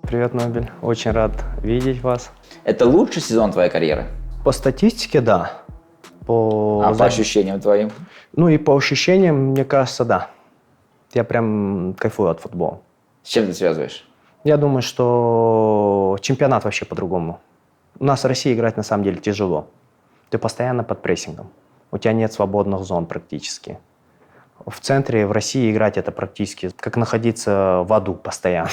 Привет, Нобель. Очень рад видеть вас. Это лучший сезон твоей карьеры? По статистике, да. По ощущениям твоим? Ну и по ощущениям, мне кажется, да. Я прям кайфую от футбола. С чем ты связываешь? Я думаю, что чемпионат вообще по-другому. У нас в России играть на самом деле тяжело. Ты постоянно под прессингом. У тебя нет свободных зон практически. В центре, в России играть это практически как находиться в аду постоянно.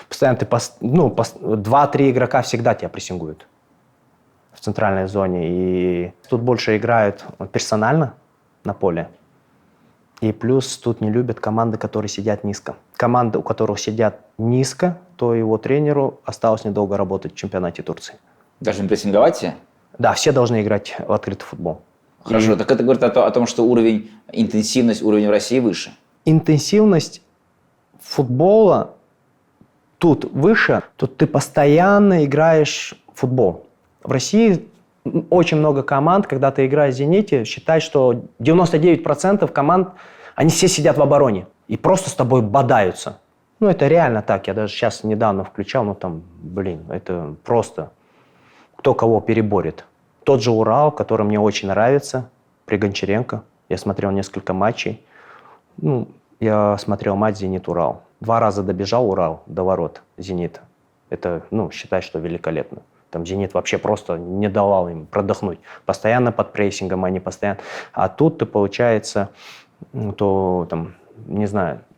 Постоянно ты, 2-3 игрока всегда тебя прессингуют в центральной зоне. И тут больше играют персонально на поле. И плюс тут не любят команды, которые сидят низко. Команды, у которых сидят низко, то его тренеру осталось недолго работать в чемпионате Турции. Должны прессинговать все? Да, все должны играть в открытый футбол. Хорошо, так это говорит о том, что интенсивность уровня в России выше? Интенсивность футбола тут выше, тут ты постоянно играешь в футбол. В России очень много команд, когда ты играешь в «Зените», считай, что 99% команд, они все сидят в обороне и просто с тобой бодаются. Ну, это реально так. Я даже сейчас недавно включал, это просто кто кого переборет. Тот же «Урал», который мне очень нравится, при Гончаренко. Я смотрел несколько матчей. Я смотрел матч «Зенит-Урал». 2 раза добежал «Урал» до ворот «Зенита». Это, считай, что великолепно. Там «Зенит» вообще просто не давал им продохнуть. Постоянно под прессингом, они постоянно... А тут ты, получается,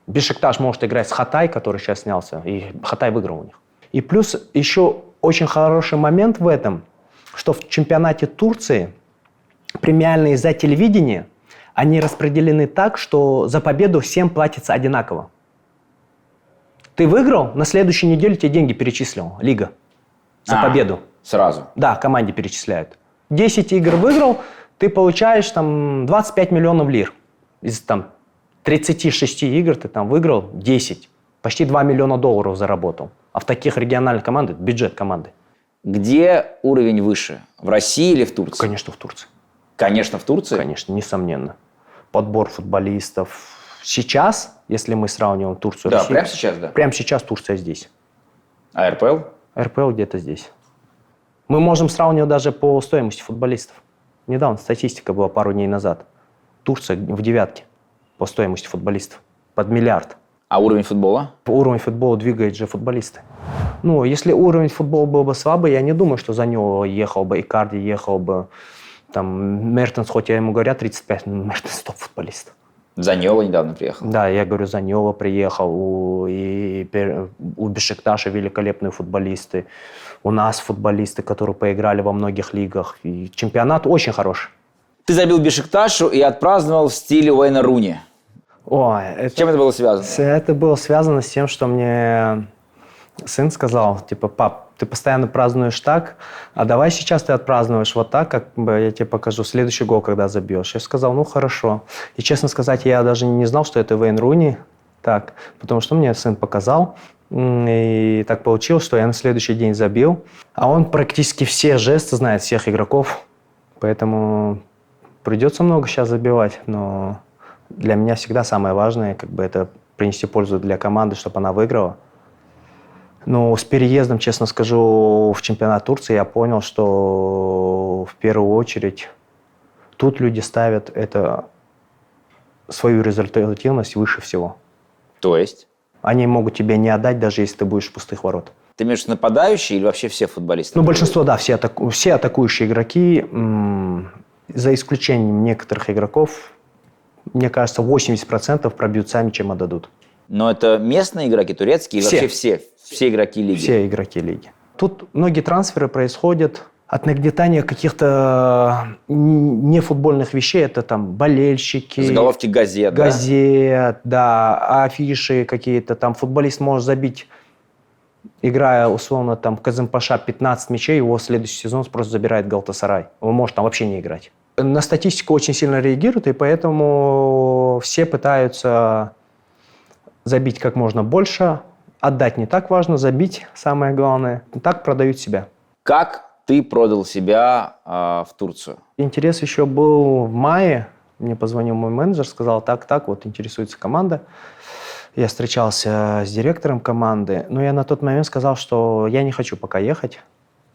Бешикташ может играть с Хатай, который сейчас снялся, и Хатай выиграл у них. И плюс еще очень хороший момент в этом, что в чемпионате Турции премиальные за телевидение, они распределены так, что за победу всем платится одинаково. Ты выиграл, на следующей неделе тебе деньги перечислил Лига за победу. Сразу? Да, команде перечисляют. 10 игр выиграл, ты получаешь 25 миллионов лир. Из 36 игр ты выиграл 10. Почти 2 миллиона долларов заработал. А в таких региональных командах бюджет команды. Где уровень выше? В России или в Турции? Конечно, в Турции. Конечно, в Турции? Конечно, несомненно. Подбор футболистов. Сейчас, если мы сравниваем Турцию и Да, Россию... прямо сейчас, да? Прямо сейчас Турция здесь. А РПЛ? РПЛ где-то здесь. Мы можем сравнивать даже по стоимости футболистов. Недавно статистика была пару дней назад. Турция в 9 по стоимости футболистов. Под миллиард. А уровень футбола? Уровень футбола двигает же футболисты. Если уровень футбола был бы слабый, я не думаю, что за него ехал бы Икарди, ехал бы Мертенс, хоть я ему говорю 35, но Мертенс топ-футболист. Заньола недавно приехал. Да, я говорю, Заньола приехал, у Бешикташа великолепные футболисты, у нас футболисты, которые поиграли во многих лигах. И чемпионат очень хороший. Ты забил Бешикташу и отпраздновал в стиле Уэйна Руни. С чем это было связано? Это было связано с тем, что мне сын сказал, пап, ты постоянно празднуешь так, а давай сейчас ты отпразднуешь вот так, как я тебе покажу следующий гол, когда забьешь. Я сказал, хорошо. И, честно сказать, я даже не знал, что это Уэйн Руни, потому что мне сын показал, и так получилось, что я на следующий день забил. А он практически все жесты знает, всех игроков, поэтому придется много сейчас забивать, но для меня всегда самое важное, это принести пользу для команды, чтобы она выиграла. Но с переездом, честно скажу, в чемпионат Турции я понял, что в первую очередь тут люди ставят свою результативность выше всего. То есть? Они могут тебе не отдать, даже если ты будешь в пустых ворот. Ты имеешь в виду нападающие или вообще все футболисты? Большинство, да, все атакующие игроки, за исключением некоторых игроков, мне кажется, 80% пробьют сами, чем отдадут. Но это местные игроки, турецкие, все. Вообще все игроки лиги? Все игроки лиги. Тут многие трансферы происходят от нагнетания каких-то нефутбольных вещей. Это болельщики. Заголовки газет, да, афиши какие-то. Футболист может забить играя, условно, там, Казымпаша 15 мячей, его в следующий сезон просто забирает Галтасарай. Он может там вообще не играть. На статистику очень сильно реагируют, и поэтому все пытаются забить как можно больше. Отдать не так важно, забить самое главное. Так продают себя. Как ты продал себя в Турцию? Интерес еще был в мае. Мне позвонил мой менеджер, сказал, так, вот интересуется команда. Я встречался с директором команды, но я на тот момент сказал, что я не хочу пока ехать.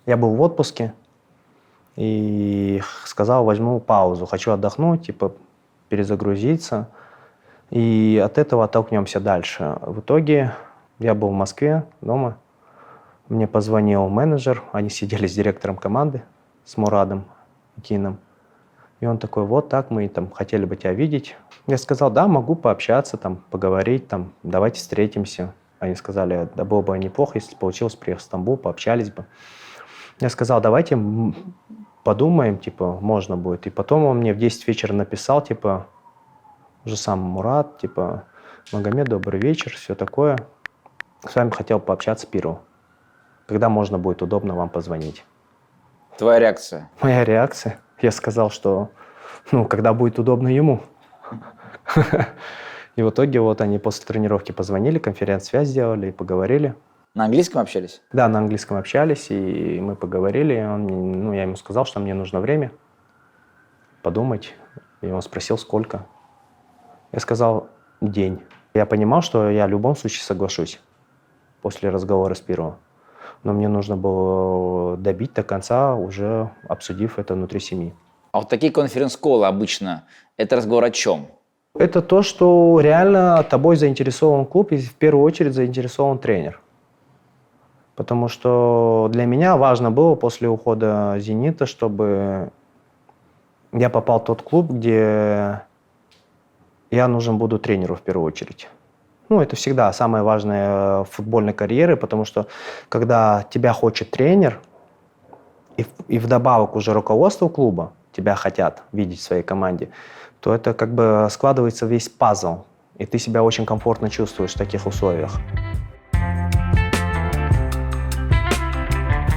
Я был в отпуске и сказал, возьму паузу, хочу отдохнуть, типа перезагрузиться, и от этого оттолкнемся дальше. В итоге я был в Москве дома, мне позвонил менеджер, они сидели с директором команды, с Мурадом Кином. И он такой, вот так, мы там хотели бы тебя видеть. Я сказал, да, могу пообщаться, там, поговорить, там, давайте встретимся. Они сказали, да было бы неплохо, если получилось приехать в Стамбул, пообщались бы. Я сказал, давайте подумаем, типа, можно будет. И потом он мне в 10 вечера написал, типа, уже сам Мурат, типа, Магомед, добрый вечер, все такое. С вами хотел пообщаться первым. Когда можно будет удобно вам позвонить? Твоя реакция? Моя реакция? Я сказал, что, когда будет удобно ему. И в итоге вот они после тренировки позвонили, конференц-связь сделали и поговорили. На английском общались? Да, на английском общались, и мы поговорили. Я ему сказал, что мне нужно время подумать. И он спросил, сколько. Я сказал, день. Я понимал, что я в любом случае соглашусь после разговора с Пиро. Но мне нужно было добить до конца, уже обсудив это внутри семьи. А вот такие конференц-колы обычно, это разговор о чем? Это то, что реально тобой заинтересован клуб, и в первую очередь заинтересован тренер. Потому что для меня важно было после ухода «Зенита», чтобы я попал в тот клуб, где я нужен буду тренеру в первую очередь. Это всегда самое важное в футбольной карьере, потому что когда тебя хочет тренер, и вдобавок уже руководство клуба тебя хотят видеть в своей команде, то это как бы складывается весь пазл, и ты себя очень комфортно чувствуешь в таких условиях.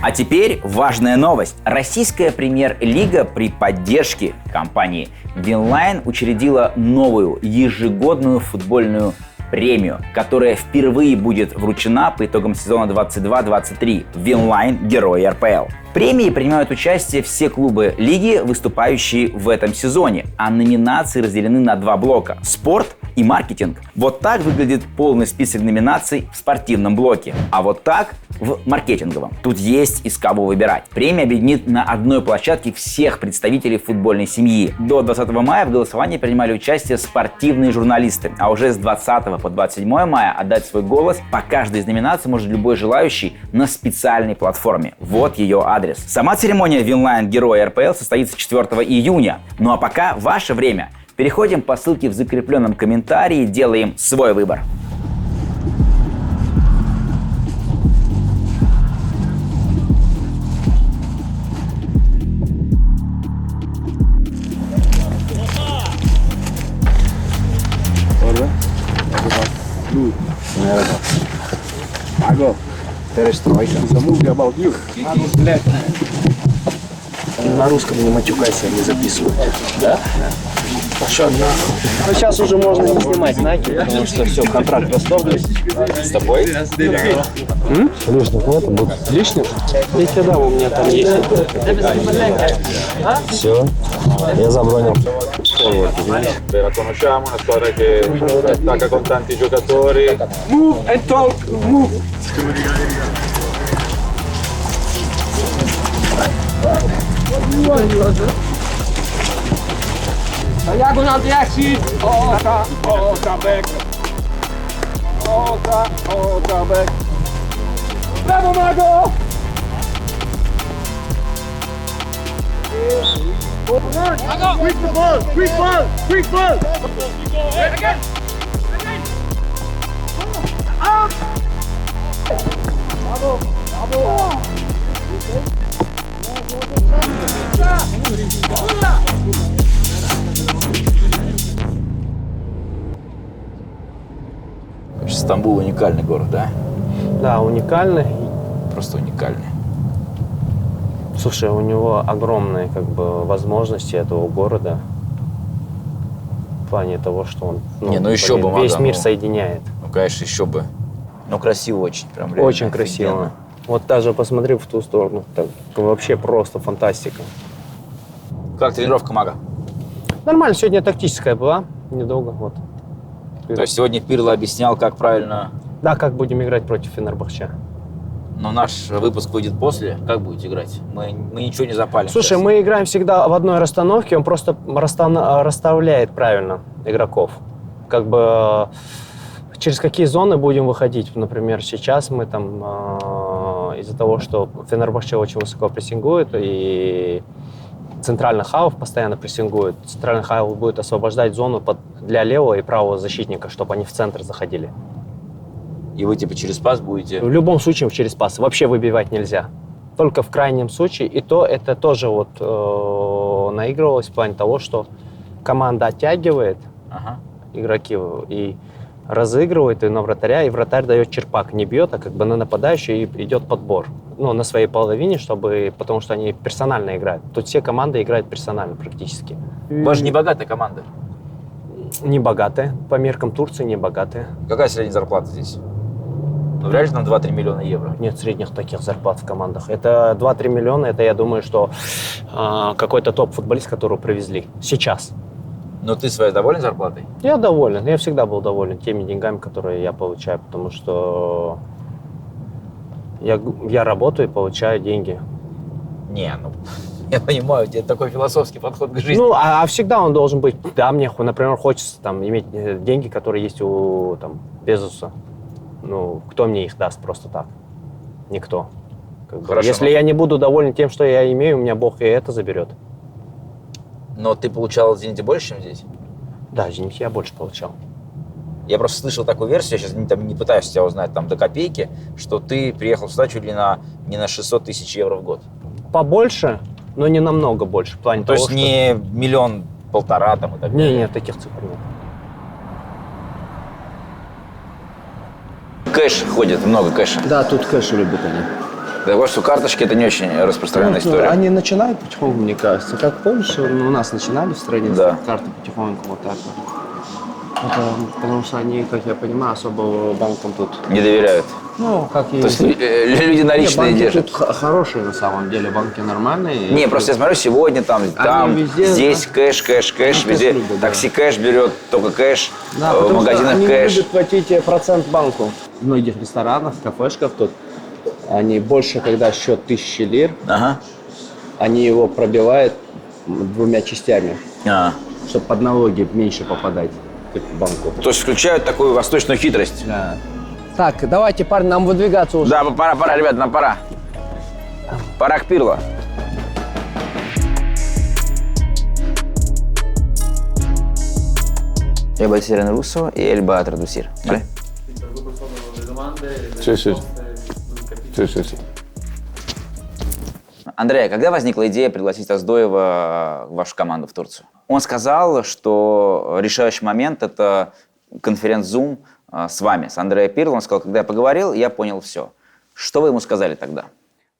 А теперь важная новость. Российская премьер-лига при поддержке компании Винлайн учредила новую ежегодную футбольную премию, которая впервые будет вручена по итогам сезона 22-23 Винлайн Герои РПЛ. В премии принимают участие все клубы лиги, выступающие в этом сезоне, а номинации разделены на два блока – спорт и маркетинг. Вот так выглядит полный список номинаций в спортивном блоке, а вот так в маркетинговом. Тут есть из кого выбирать. Премия объединит на одной площадке всех представителей футбольной семьи. До 20 мая в голосовании принимали участие спортивные журналисты, а уже с 20 по 27 мая отдать свой голос по каждой из номинаций может любой желающий на специальной платформе. Вот ее адрес. Сама церемония Винлайн Герои РПЛ состоится 4 июня. Ну а пока ваше время. Переходим по ссылке в закрепленном комментарии, делаем свой выбор. Pago, перестройка. Забыл about you. Блядь. На русском не матюкайся, не записывают. Да? Пошел нахуй. Сейчас уже можно не снимать знаки, потому что все, контракт расторгли. С тобой? Лишних нет, будет лишних. Я тебе дам, у меня там есть. Все, я забронил. La conosciamo, una squadra che attacca con tanti giocatori. Move and talk, move. Diagonal the exit. Ota back. Ota back. Bravo Mago. Quick the ball, quick ball, quick ball. Again. Up. Bravo, bravo. Стамбул уникальный город, да? Да, уникальный. Просто уникальный. Слушай, у него огромные как бы возможности этого города в плане того, что он еще бы, весь Мага, мир соединяет. Ну, конечно, еще бы. Ну, красиво очень. Прям реально Очень красиво. офигенно. Вот даже посмотри в ту сторону. Так, вообще просто фантастика. Как тренировка, Мага? Нормально, сегодня тактическая была. Недолго, вот. То есть сегодня Пирло объяснял, как правильно... Да, как будем играть против Фенербахче. Но наш выпуск выйдет после. Как будете играть? Мы ничего не запалим. Слушай, сейчас. мы играем всегда в одной расстановке, он просто расставляет правильно игроков. Как бы через какие зоны будем выходить. Например, сейчас мы там из-за того, что Фенербахче очень высоко прессингует и центральный халф постоянно прессингует, центральный халф будет освобождать зону для левого и правого защитника, чтобы они в центр заходили. И вы типа через пас будете... В любом случае через пас. Вообще выбивать нельзя. Только в крайнем случае. И то это тоже вот наигрывалось в плане того, что команда оттягивает игроки и разыгрывает и на вратаря, и вратарь дает черпак. Не бьет, а как бы на нападающего и идет подбор. Ну, на своей половине, потому что они персонально играют. Тут все команды играют персонально практически. У вас же не богатая команда. Не богатые. По меркам Турции не богатые. Какая средняя зарплата здесь? Ну, вряд ли там 2-3 миллиона евро. Нет средних таких зарплат в командах. Это 2-3 миллиона, это, я думаю, что какой-то топ-футболист, которого привезли. Сейчас. Но ты своей доволен зарплатой? Я доволен. Я всегда был доволен теми деньгами, которые я получаю, потому что я работаю и получаю деньги. Не, ну, я понимаю, у тебя такой философский подход к жизни. Ну, а всегда он должен быть. Да, мне, например, хочется там иметь деньги, которые есть у Безоса. Ну, кто мне их даст просто так? Никто. Хорошо, если я не буду доволен тем, что я имею, у меня Бог и это заберет. Но ты получал, извините, больше, чем здесь? Да, извините, я больше получал. Я просто слышал такую версию, я сейчас не пытаюсь тебя узнать там до копейки, что ты приехал сюда чуть ли не на 600 тысяч евро в год. Побольше, но не намного больше. В плане То того, есть не 1,5 миллиона там и так далее? Нет, таких цифр нет. Кэш ходит, много кэша. Да, тут кэш любят они. Да, вот что карточки это не очень распространенная история. Они начинают потихоньку, мне кажется. Как помнишь, у нас начинали в стране Да. карты потихоньку вот так вот. Это, потому что они, как я понимаю, особо банкам тут. Не доверяют. Ну, как и... То есть люди наличные банки держат. тут хорошие на самом деле, банки нормальные. Не, просто я смотрю, сегодня там, везде, здесь да? кэш, везде. любят, да. Такси кэш берет, только кэш, Да, в потому что магазинах они кэш. любят платить процент банку. В многих ресторанах, кафешках тут, они больше, когда счет 1000 лир, Ага. они его пробивают 2 частями, А. чтобы под налоги меньше попадать к банку. То есть включают такую восточную хитрость. Да. Так, давайте, парни, нам выдвигаться уже. Да, пора, ребят, нам пора. Пора к Пирло. Я Батирен Руссо и Эльба Традусир. Vale? Sì. Андрей, когда возникла идея пригласить Оздоева в вашу команду в Турцию? Он сказал, что решающий момент – это конференц-зум с вами, с Андреа Пирло. Он сказал, когда я поговорил, я понял все. Что вы ему сказали тогда?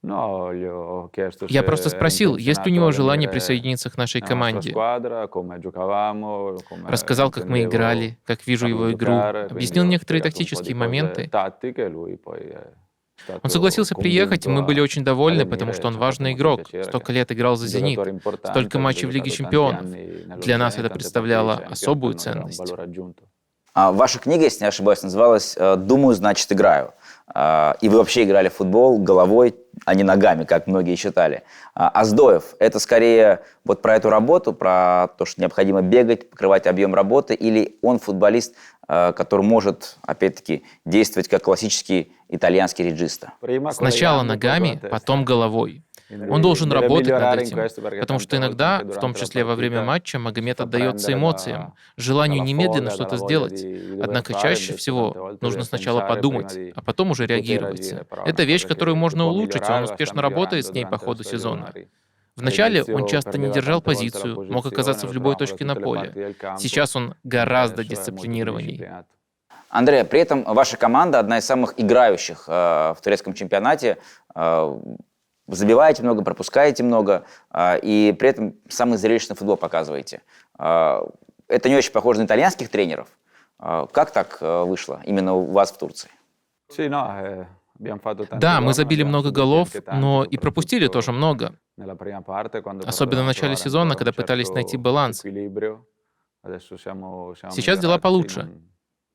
Я просто спросил, есть ли у него желание присоединиться к нашей команде. Рассказал, как мы играли, как вижу его игру, объяснил некоторые тактические моменты. Он согласился приехать, и мы были очень довольны, потому что он важный игрок. Столько лет играл за «Зенит», столько матчей в Лиге чемпионов. Для нас это представляло особую ценность. Ваша книга, если не ошибаюсь, называлась «Думаю, значит, играю». И вы вообще играли в футбол головой, а не ногами, как многие считали. Оздоев – это скорее вот про эту работу, про то, что необходимо бегать, покрывать объем работы, или он футболист, который может, опять-таки, действовать как классический итальянский реджиста? Сначала ногами, потом головой. Он должен работать над этим, потому что иногда, в том числе во время матча, Магомед отдается эмоциям, желанию немедленно что-то сделать. Однако чаще всего нужно сначала подумать, а потом уже реагировать. Это вещь, которую можно улучшить, и он успешно работает с ней по ходу сезона. Вначале он часто не держал позицию, мог оказаться в любой точке на поле. Сейчас он гораздо дисциплинированней. Андрей, при этом ваша команда одна из самых играющих в турецком чемпионате. Забиваете много, пропускаете много, и при этом самый зрелищный футбол показываете. Это не очень похоже на итальянских тренеров. Как так вышло именно у вас в Турции? Да, мы забили много голов, но и пропустили тоже много. Особенно в начале сезона, когда пытались найти баланс. Сейчас дела получше.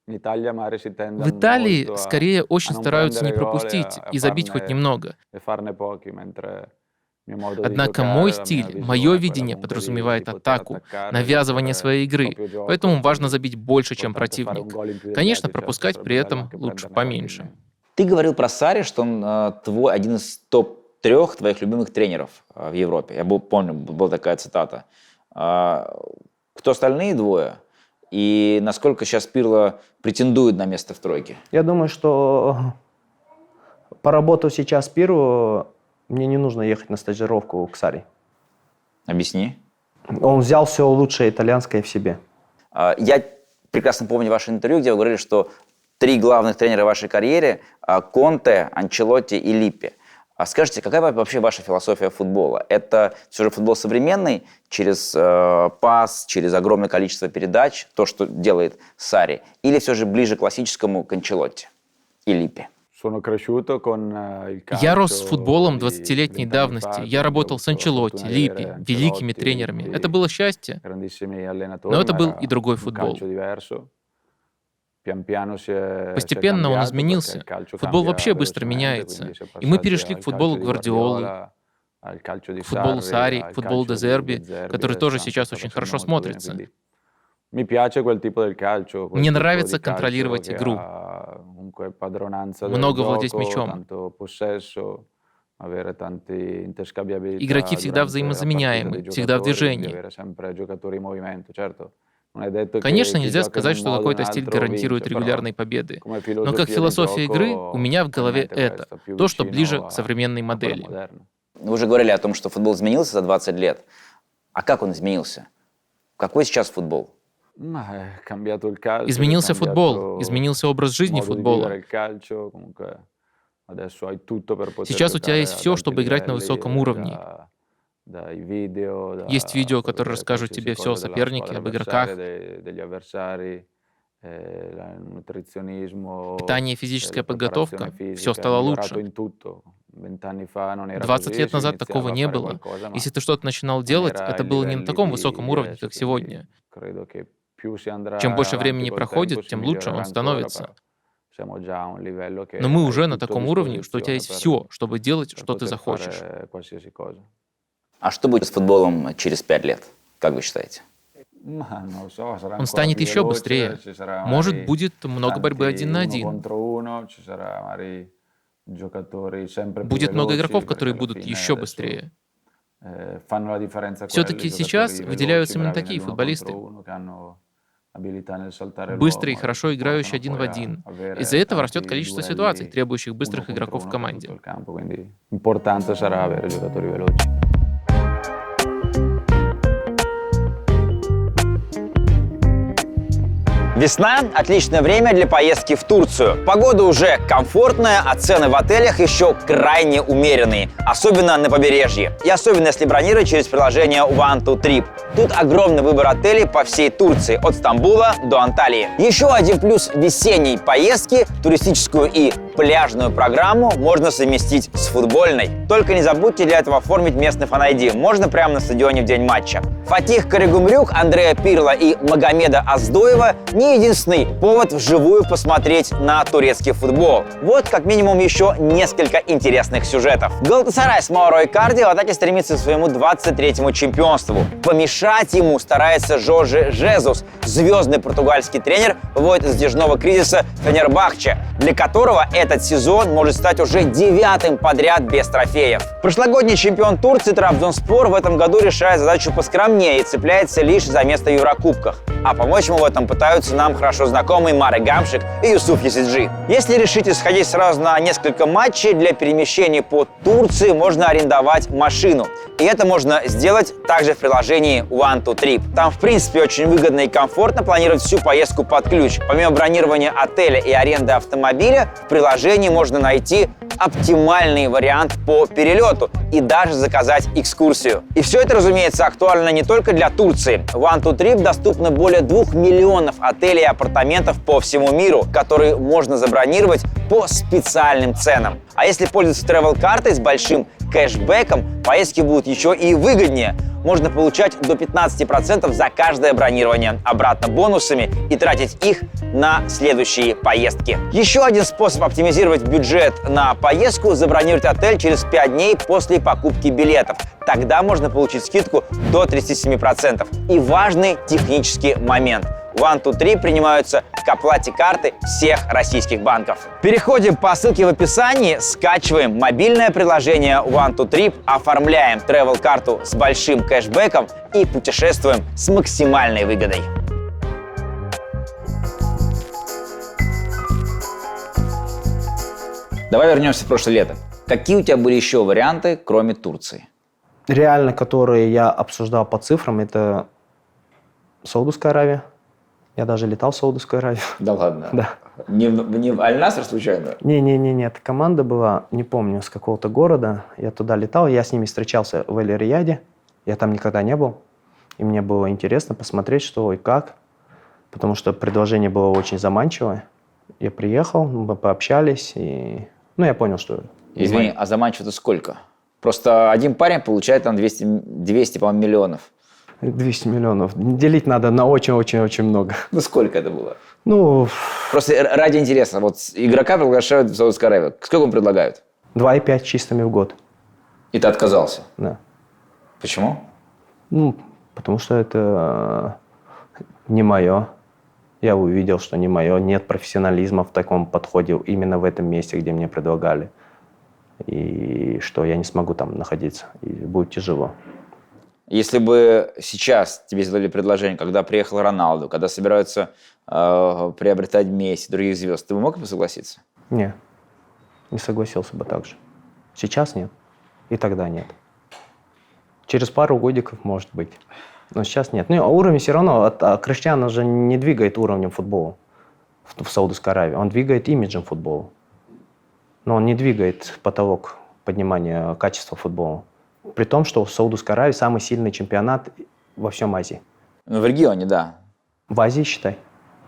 В Италии скорее очень стараются не пропустить и забить хоть немного. Однако мой стиль, мое видение подразумевает атаку, навязывание своей игры, поэтому важно забить больше, чем противник. Конечно, пропускать при этом лучше поменьше. Ты говорил про Сарри, что он один из топ-3 твоих любимых тренеров в Европе. Я помню, была такая цитата. Кто остальные двое? И насколько сейчас Пирло претендует на место в тройке? Я думаю, что поработав сейчас Пирло, мне не нужно ехать на стажировку к Сарри. Объясни. Он взял все лучшее итальянское в себе. Я прекрасно помню ваше интервью, где вы говорили, что 3 главных тренера в вашей карьере – Конте, Анчелотти и Липпи. Скажите, какая вообще ваша философия футбола? Это все же футбол современный, через пас, через огромное количество передач, то, что делает Сарри, или все же ближе к классическому к Анчелотти и Липпи? Я рос с футболом 20-летней давности. Я работал с Анчелотти, Липпи, великими тренерами. Это было счастье. Но это был и другой футбол. Постепенно он изменился. Футбол вообще быстро меняется. И мы перешли к футболу Гвардиолы, к футболу Сарри, к футболу Де Зерби, который тоже сейчас очень хорошо смотрится. Мне нравится контролировать игру, много владеть мячом. Игроки всегда взаимозаменяемы, всегда в движении. Конечно, нельзя сказать, что какой-то стиль гарантирует регулярные победы. Но как философия игры, у меня в голове это, то, что ближе к современной модели. Вы уже говорили о том, что футбол изменился за 20 лет. А как он изменился? Какой сейчас футбол? Изменился футбол, изменился образ жизни футбола. Сейчас у тебя есть все, чтобы играть на высоком уровне. Есть видео, которые расскажут тебе все о сопернике, об игроках. Питание, физическая подготовка, все стало лучше. 20 лет назад такого не было. Если ты что-то начинал делать, это было не на таком высоком уровне, как сегодня. Чем больше времени проходит, тем лучше он становится. Но мы уже на таком уровне, что у тебя есть все, чтобы делать, что ты захочешь. А что будет с футболом через 5 лет, как вы считаете? Он станет еще быстрее. Может, будет много борьбы 1 на 1. Будет много игроков, которые будут еще быстрее. Все-таки сейчас выделяются именно такие футболисты. Быстрые и хорошо играющие 1 в 1. Из-за этого растет количество ситуаций, требующих быстрых игроков в команде. Весна – отличное время для поездки в Турцию. Погода уже комфортная, а цены в отелях еще крайне умеренные, особенно на побережье. И особенно если бронировать через приложение One2Trip. Тут огромный выбор отелей по всей Турции, от Стамбула до Анталии. Еще один плюс весенней поездки – туристическую и пляжную программу можно совместить с футбольной. Только не забудьте для этого оформить местный фан-ID. Можно прямо на стадионе в день матча. Фатих Карагумрюк, Андрея Пирло и Магомеда Аздоева не единственный повод вживую посмотреть на турецкий футбол. Вот как минимум еще несколько интересных сюжетов. Галатасарай с Мауро Икарди в атаке стремится к своему 23-му чемпионству. Помешать ему старается Жорже Жезус. Звездный португальский тренер выводит из затяжного кризиса Фенербахче, для которого этот сезон может стать уже 9-м подряд без трофеев. Прошлогодний чемпион Турции Трабзонспор в этом году решает задачу поскромнее и цепляется лишь за место в Еврокубках. А помочь ему в этом пытаются нам хорошо знакомые Марек Гамшик и Юсуф Есиджи. Если решите сходить сразу на несколько матчей, для перемещения по Турции можно арендовать машину. И это можно сделать также в приложении One2Trip. Там, в принципе, очень выгодно и комфортно планировать всю поездку под ключ. Помимо бронирования отеля и аренды автомобиля, в приложении можно найти оптимальный вариант по перелету и даже заказать экскурсию. И все это, разумеется, актуально не только для Турции. В One2Trip доступно более 2 миллионов отелей и апартаментов по всему миру, которые можно забронировать по специальным ценам. А если пользоваться travel-картой с большим кэшбэком, поездки будут еще и выгоднее. Можно получать до 15% за каждое бронирование обратно бонусами и тратить их на следующие поездки. Еще один способ оптимизировать бюджет на поездку – забронировать отель через 5 дней после покупки билетов. Тогда можно получить скидку до 37%. И важный технический момент – в One2Trip принимаются к оплате карты всех российских банков. Переходим по ссылке в описании, скачиваем мобильное приложение One2Trip, оформляем travel-карту с большим кэшбэком и путешествуем с максимальной выгодой. Давай вернемся в прошлое лето. Какие у тебя были еще варианты, кроме Турции? Реально, которые я обсуждал по цифрам, это Саудовская Аравия. Я даже летал в Саудовскую Аравию. Да ладно? Да. Не в Аль-Наср случайно? Нет. Команда была, не помню, с какого-то города. Я туда летал, я с ними встречался в Эль-Рияде. Я там никогда не был. И мне было интересно посмотреть, что и как. Потому что предложение было очень заманчивое. Я приехал, мы пообщались, и я понял, что... Извини, а заманчиво-то сколько? Просто один парень получает там 200 по-моему, миллионов. 200 миллионов. Делить надо на очень-очень-очень много. Ну, сколько это было? Просто ради интереса. Вот игрока приглашают в Саудовскую Аравию. Сколько ему предлагают? 2,5 чистыми в год. И ты отказался? Да. Почему? Потому что это не мое. Я увидел, что не мое. Нет профессионализма в таком подходе именно в этом месте, где мне предлагали. И что я не смогу там находиться. И будет тяжело. Если бы сейчас тебе сделали предложение, когда приехал Роналду, когда собираются приобретать Месси, других звезд, ты бы мог бы согласиться? Не согласился бы так же. Сейчас нет. И тогда нет. Через пару годиков может быть. Но сейчас нет. Уровень все равно. Криштиану же не двигает уровнем футбола в Саудовской Аравии. Он двигает имиджем футбола. Но он не двигает потолок поднимания качества футбола. При том, что в Саудовской Аравии самый сильный чемпионат во всем Азии. В регионе, да. В Азии, считай.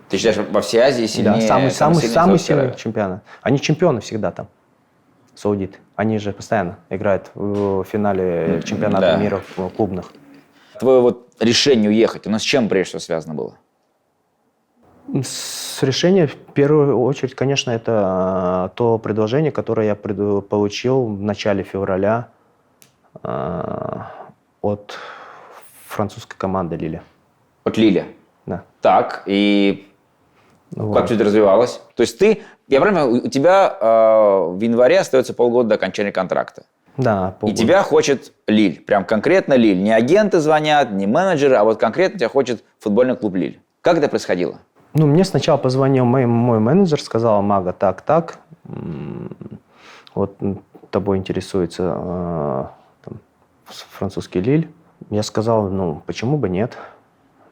Ты считаешь, во всей Азии сильнее? Да, самый сильный чемпионат. Они чемпионы всегда там, саудиты. Они же постоянно играют в финале чемпионата мира в клубных. Твое решение уехать, оно с чем прежде всего связано было? С решением, в первую очередь, конечно, это то предложение, которое я получил в начале февраля от французской команды Лиля. От Лиля? Да. Так, и как все это развивалось? То есть я правильно понимаю, у тебя в январе остается полгода до окончания контракта. Да, полгода. И тебя хочет Лиль, прям конкретно Лиль. Не агенты звонят, не менеджеры, а вот конкретно тебя хочет футбольный клуб Лиль. Как это происходило? Мне сначала позвонил мой менеджер, сказал: Мага, так. Вот тобой интересуется французский Лиль. Я сказал, почему бы нет.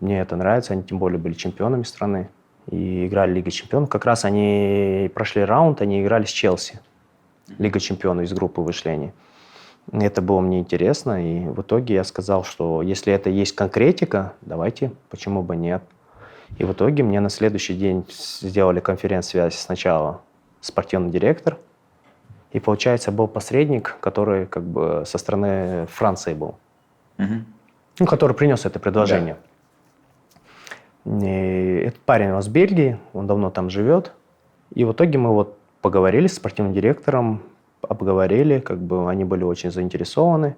Мне это нравится, они тем более были чемпионами страны и играли в Лиге чемпионов. Как раз они прошли раунд, они играли с Челси. Лига чемпионов, из группы вышли они. Это было мне интересно, и в итоге я сказал, что если это есть конкретика, давайте, почему бы нет. И в итоге мне на следующий день сделали конференц-связь сначала спортивный директор, и, получается, был посредник, который со стороны Франции был, который принес это предложение. Да. И этот парень у нас в Бельгии, он давно там живет. И в итоге мы поговорили с спортивным директором, обговорили, они были очень заинтересованы.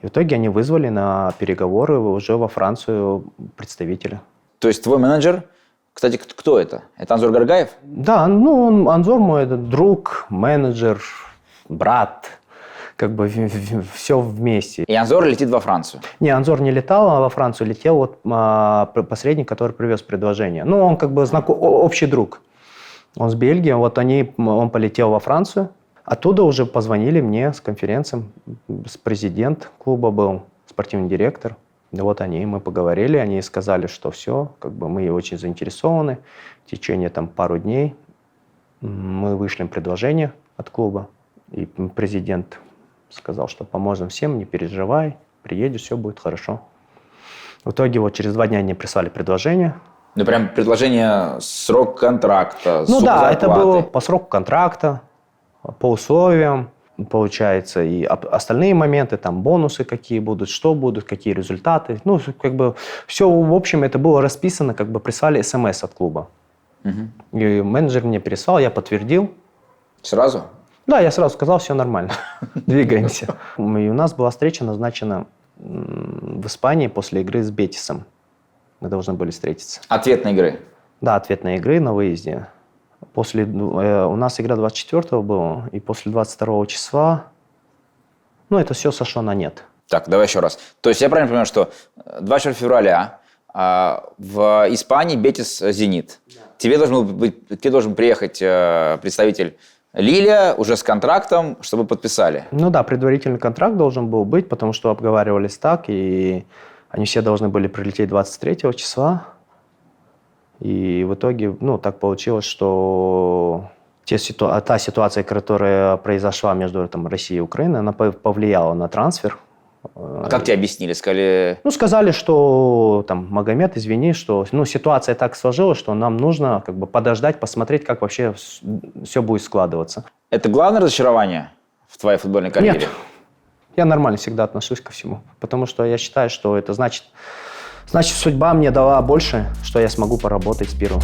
И в итоге они вызвали на переговоры уже во Францию представителя. То есть твой менеджер Кстати, кто это? Это Анзор Гаргаев? Да, Анзор мой друг, менеджер, брат, как бы все вместе. И Анзор летит во Францию? Не, Анзор не летал, а во Францию летел вот посредник, который привез предложение. Он как бы общий друг. Он с Бельгии, он полетел во Францию. Оттуда уже позвонили мне с конференцией, президент клуба был, спортивный директор. Мы поговорили, они сказали, что все, как бы мы очень заинтересованы. В течение пару дней мы вышли предложение от клуба, и президент сказал, что поможем всем, не переживай, приедешь, все будет хорошо. В итоге через 2 дня они прислали предложение. Прям предложение, срок контракта, сумма зарплаты. Это было по сроку контракта, по условиям, получается, и остальные моменты, бонусы какие будут, что будут, какие результаты. Все, в общем, это было расписано, прислали смс от клуба. Угу. И менеджер мне переслал, я подтвердил. Сразу? Да, я сразу сказал, все нормально, двигаемся. И у нас была встреча назначена в Испании после игры с Бетисом. Мы должны были встретиться. Ответной игры? Да, ответной игры на выезде. У нас игра 24-го была, и после 22 числа, это все сошло на нет. Так, давай еще раз. То есть я правильно понимаю, что 24 февраля в Испании Бетис-Зенит. Да. Тебе должен приехать представитель Лиля уже с контрактом, чтобы подписали. Предварительный контракт должен был быть, потому что обговаривались так, и они все должны были прилететь 23 числа. И в итоге, так получилось, что та ситуация, которая произошла между Россией и Украиной, она повлияла на трансфер. А как тебе объяснили? Сказали, что Магомед, извини, что ситуация так сложилась, что нам нужно подождать, посмотреть, как вообще все будет складываться. Это главное разочарование в твоей футбольной карьере? Нет. Я нормально всегда отношусь ко всему. Потому что я считаю, что это значит судьба мне дала больше, что я смогу поработать с первым.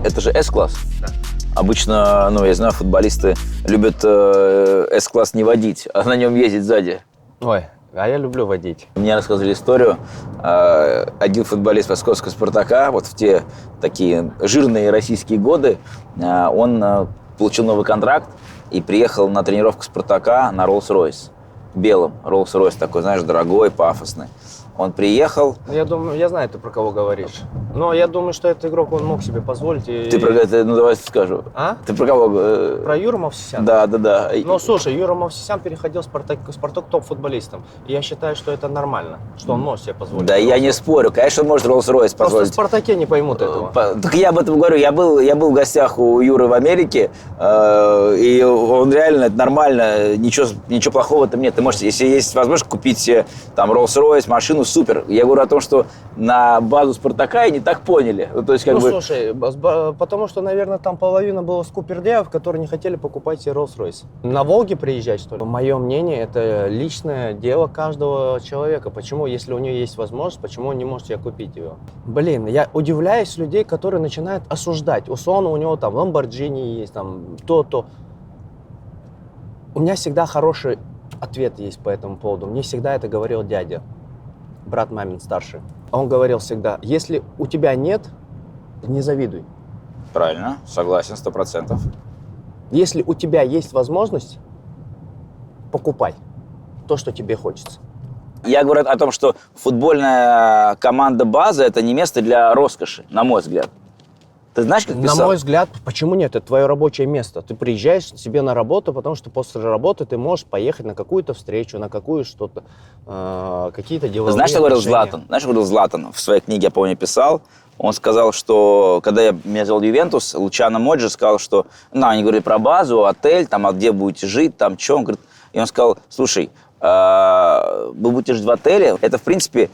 Это же S-класс. Да. Обычно, я знаю, футболисты любят S-класс не водить, а на нем ездить сзади. Ой, а я люблю водить. Мне рассказывали историю. Один футболист московского «Спартака», вот в те такие жирные российские годы, он получил новый контракт и приехал на тренировку «Спартака» на Rolls-Royce. Белым. Rolls-Royce такой, знаешь, дорогой, пафосный. Он приехал. Я думаю, я знаю, ты про кого говоришь. Но я думаю, что этот игрок он мог себе позволить. Ты про это, давай скажу. А? Ты про кого? Про Юру Мовсисяна? Да. Слушай, Юра Мовсисян переходил в Спартак топ-футболистом. И я считаю, что это нормально, что он может себе позволить. Да, я не спорю. Конечно, он может Rolls-Royce позволить. Просто в Спартаке не поймут этого. Так я об этом говорю. Я был в гостях у Юры в Америке, и он реально, это нормально, ничего плохого там нет. Ты можешь, если есть возможность, купить себе Rolls-Royce, машину, супер. Я говорю о том, что на базу «Спартака» и не так поняли. Слушай, потому что, наверное, там половина было скупердяев, которые не хотели покупать себе Rolls-Royce. На «Волге» приезжать, что ли? Мое мнение, это личное дело каждого человека. Почему, если у него есть возможность, почему он не может себе купить его? Я удивляюсь людей, которые начинают осуждать. Условно, у него Lamborghini есть, то-то. У меня всегда хороший ответ есть по этому поводу. Мне всегда это говорил дядя. Брат мамин старший. Он говорил всегда, если у тебя нет, не завидуй. Правильно, согласен, 100%. Если у тебя есть возможность, покупай то, что тебе хочется. Я говорю о том, что футбольная команда «База» — это не место для роскоши, на мой взгляд. Ты знаешь, как писал? На мой взгляд, почему нет? Это твое рабочее место. Ты приезжаешь себе на работу, потому что после работы ты можешь поехать на какую-то встречу, на какие-то деловые Знаешь, что говорил Златан? В своей книге, я помню, писал. Он сказал, что когда меня звал Ювентус, Лучано Моджи сказал, что... они говорили про базу, отель, где будете жить, что. Он говорит, и он сказал, слушай, вы будете жить в отеле, это, в принципе...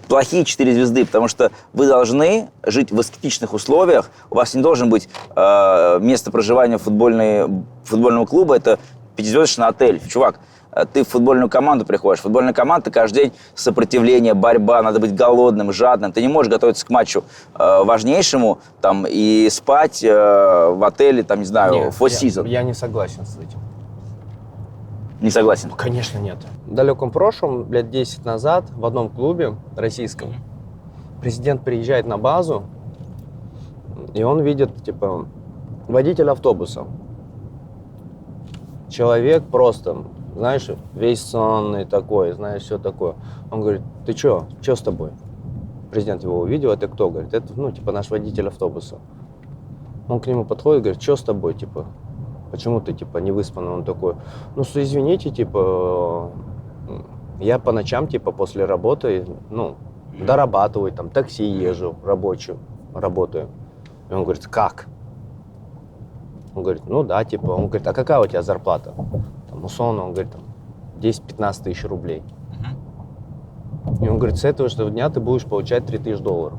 плохие 4 звезды, потому что вы должны жить в аскетичных условиях. У вас не должен быть место проживания футбольного клуба, это 5-звездочный отель. Чувак, ты в футбольную команду приходишь. Футбольная команда каждый день сопротивление, борьба, надо быть голодным, жадным. Ты не можешь готовиться к матчу важнейшему там, и спать в отеле, там, не знаю, Four Seasons. Я не согласен с этим. Не согласен? Конечно, нет. В далеком прошлом, лет 10 назад, в одном клубе российском, президент приезжает на базу, и он видит, типа, водитель автобуса. Человек просто, знаешь, весь сонный такой, знаешь, все такое. Он говорит, ты чё с тобой? Президент его увидел, это кто? Говорит, это, ну, типа, наш водитель автобуса. Он к нему подходит, говорит, что с тобой, типа, почему ты, типа, не выспанный? Он такой, ну, извините, типа, я по ночам, типа, после работы, ну, дорабатываю, там, такси езжу, работаю. И он говорит, как? Он говорит, ну да, типа, он говорит, а какая у тебя зарплата? Там, условно, он говорит, там, 10-15 тысяч рублей. И он говорит, с этого же дня ты будешь получать $3000.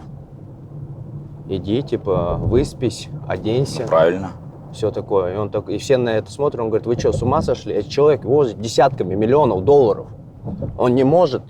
Иди, типа, выспись, оденься. Ну, правильно. Все такое. И он так, и все на это смотрят, он говорит, вы что, с ума сошли? Этот человек возит десятками миллионов долларов. Он не может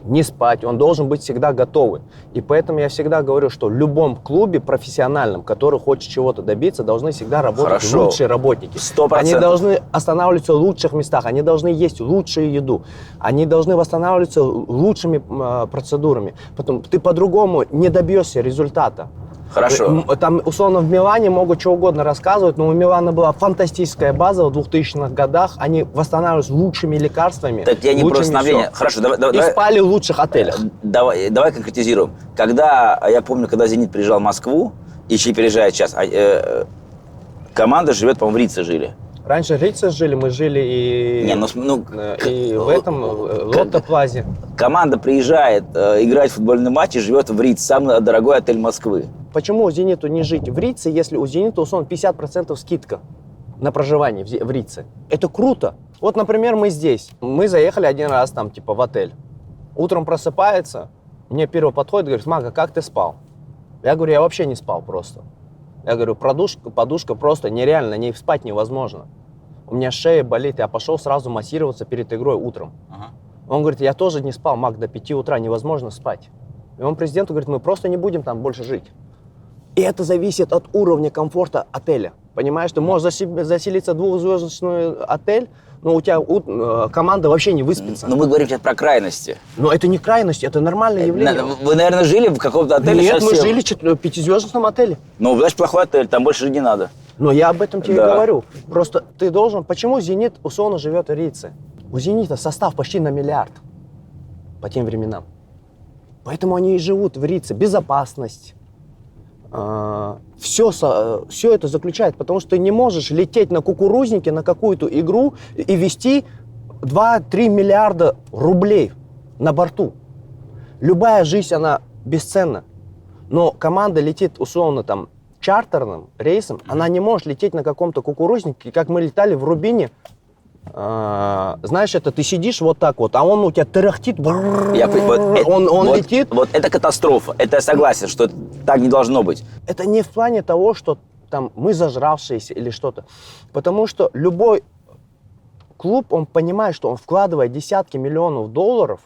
не спать, он должен быть всегда готовый. И поэтому я всегда говорю, что в любом клубе профессиональном, который хочет чего-то добиться, должны всегда работать лучшие работники. 100%. Они должны останавливаться в лучших местах, они должны есть лучшую еду, они должны восстанавливаться лучшими процедурами. Потом ты по-другому не добьешься результата. Хорошо. Там, условно, в Милане могут что угодно рассказывать, но у Милана была фантастическая база в 2000-х годах. Они восстанавливались лучшими лекарствами. Так я не про восстановление. Хорошо, давай. И спали в лучших отелях. Давай конкретизируем. Я помню, когда «Зенит» приезжал в Москву, и еще переезжает сейчас, команда живет, по-моему, в Рице жили. Раньше в Рице жили, мы жили и в этом, в Лотто-Плазе. Команда приезжает играть в футбольный матч и живет в Рице, самый дорогой отель Москвы. Почему «Зениту» не жить в Рице, если у «Зенита» условно 50% скидка на проживание в Рице? Это круто. Вот, например, мы здесь. Мы заехали один раз там, типа, в отель. Утром просыпается, мне первый подходит, говорит, Мага, как ты спал? Я говорю, я вообще не спал просто. Я говорю, подушка просто нереально, на ней спать невозможно. У меня шея болит, я пошел сразу массироваться перед игрой утром. Ага. Он говорит, я тоже не спал, Маг, до 5 утра невозможно спать. И он президенту говорит, мы просто не будем там больше жить. И это зависит от уровня комфорта отеля. Понимаешь, ты можешь заселиться в двухзвездочный отель, но у тебя команда вообще не выспится. Но мы говорим сейчас про крайности. Но это не крайность, это нормальное явление. Вы, наверное, жили в каком-то отеле? Нет, мы жили в 5-звездочном отеле. Ну, значит, плохой отель, там больше жить не надо. Но я об этом тебе и говорю. Просто ты должен... Почему «Зенит» условно живет в Рице? У «Зенита» состав почти на 1 миллиард по тем временам. Поэтому они и живут в Рице. Безопасность. Все это заключает, потому что ты не можешь лететь на кукурузнике на какую-то игру и вести 2-3 миллиарда рублей на борту. Любая жизнь, она бесценна. Но команда летит условно там чартерным рейсом, она не может лететь на каком-то кукурузнике, как мы летали в Рубине. Знаешь, это ты сидишь вот так вот, а он у тебя тарахтит, он летит. Вот это катастрофа, это я согласен, что так не должно быть. Это не в плане того, что там мы зажравшиеся или что-то. Потому что любой клуб, он понимает, что он вкладывая десятки миллионов долларов,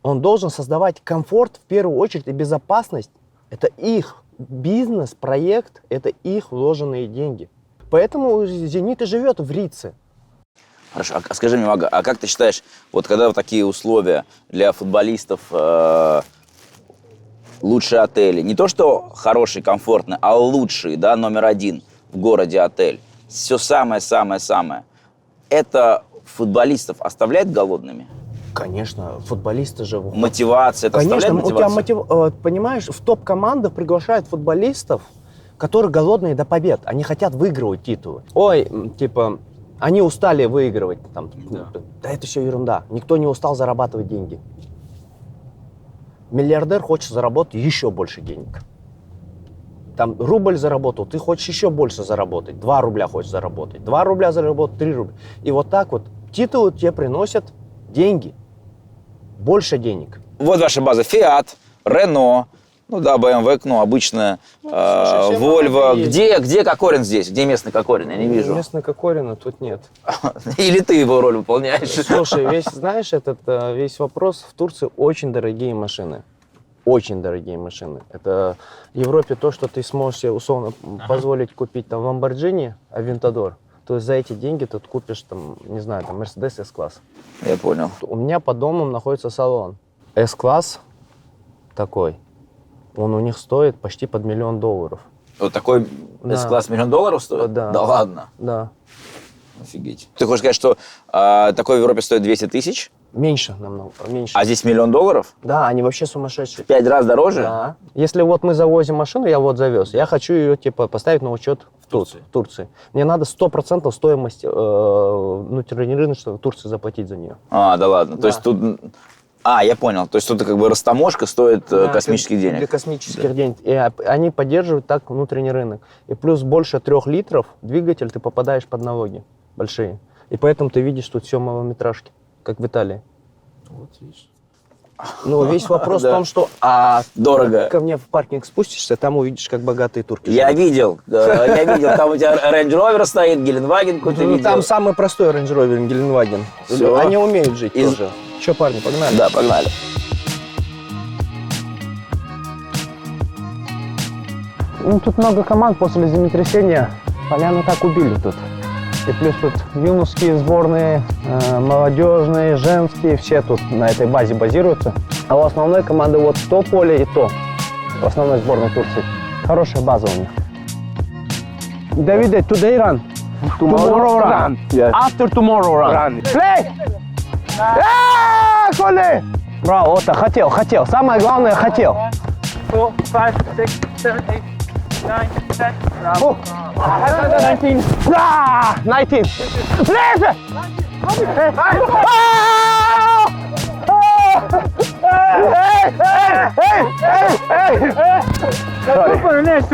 он должен создавать комфорт в первую очередь и безопасность. Это их бизнес, проект, это их вложенные деньги. Поэтому «Зенит» и живет в Рице. Хорошо, а скажи мне, Мага, а как ты считаешь, вот когда вот такие условия для футболистов, лучшие отели, не то что хороший, комфортный, а лучший, да, номер 1 в городе отель, все самое-самое-самое, это футболистов оставляет голодными? Конечно, футболисты же... Мотивация, это конечно, оставляет мотивацию? Понимаешь, в топ-командах приглашают футболистов, которые голодные до побед, они хотят выигрывать титулы. Ой, типа... Они устали выигрывать. Там, да это все ерунда. Никто не устал зарабатывать деньги. Миллиардер хочет заработать еще больше денег. Там рубль заработал, ты хочешь еще больше заработать. 2 рубля хочешь заработать. 2 рубля заработать, 3 рубля. И вот так вот титулы тебе приносят деньги. Больше денег. Вот ваша база. Fiat, Renault, Ну да, BMW, ну обычная, Volvo. Где Кокорин здесь? Где местный Кокорин? Я не вижу. Местный Кокорина тут нет. Или ты его роль выполняешь? Слушай, знаешь, весь вопрос в Турции очень дорогие машины. Очень дорогие машины. Это в Европе то, что ты сможешь себе условно позволить купить там Lamborghini, Aventador, то есть за эти деньги ты купишь там, не знаю, там Mercedes S-класс. Я понял. У меня под домом находится салон. S-класс такой, он у них стоит почти под $1 миллион. Вот такой S-класс $1 миллион стоит? Да. Да ладно? Да. Офигеть. Ты хочешь сказать, что такой в Европе стоит 200 тысяч? Меньше намного, меньше. А здесь $1 миллион? Да, они вообще сумасшедшие. 5 раз дороже? Да. Если вот мы завозим машину, я вот завез, я хочу ее типа поставить на учет в Турции. Мне надо 100% стоимость внутрирыночной Турции заплатить за нее. А, да ладно. Да. То есть тут... А, я понял. То есть тут как бы растаможка стоит космических денег. Для космических денег. И они поддерживают так внутренний рынок. И плюс больше 3 литров двигатель, ты попадаешь под налоги большие. И поэтому ты видишь тут все малометражки, как в Италии. Вот видишь. Ну, весь вопрос в том, что дорого. ко мне в паркинг спустишься, там увидишь, как богатые турки Я живут. видел. Там у тебя Range Rover стоит, Геленваген какой-то видел. Там самый простой Range Rover Геленваген. Всё. Они умеют жить тоже. Че, парни, погнали? Да, погнали. Ну, тут много команд после землетрясения. Поляну так убили тут. И плюс тут юношеские сборные, молодежные, женские, все тут на этой базе базируются. А у основной команды вот то поле и то. В основной сборной Турции. Хорошая база у них. Давиде, today run. Tomorrow run. Yes. After tomorrow run. Play! Коли! Браво, это хотел. Самое главное, хотел. 4, 5, 6, 7, 8, 9, 10. О! 19. 19. Please!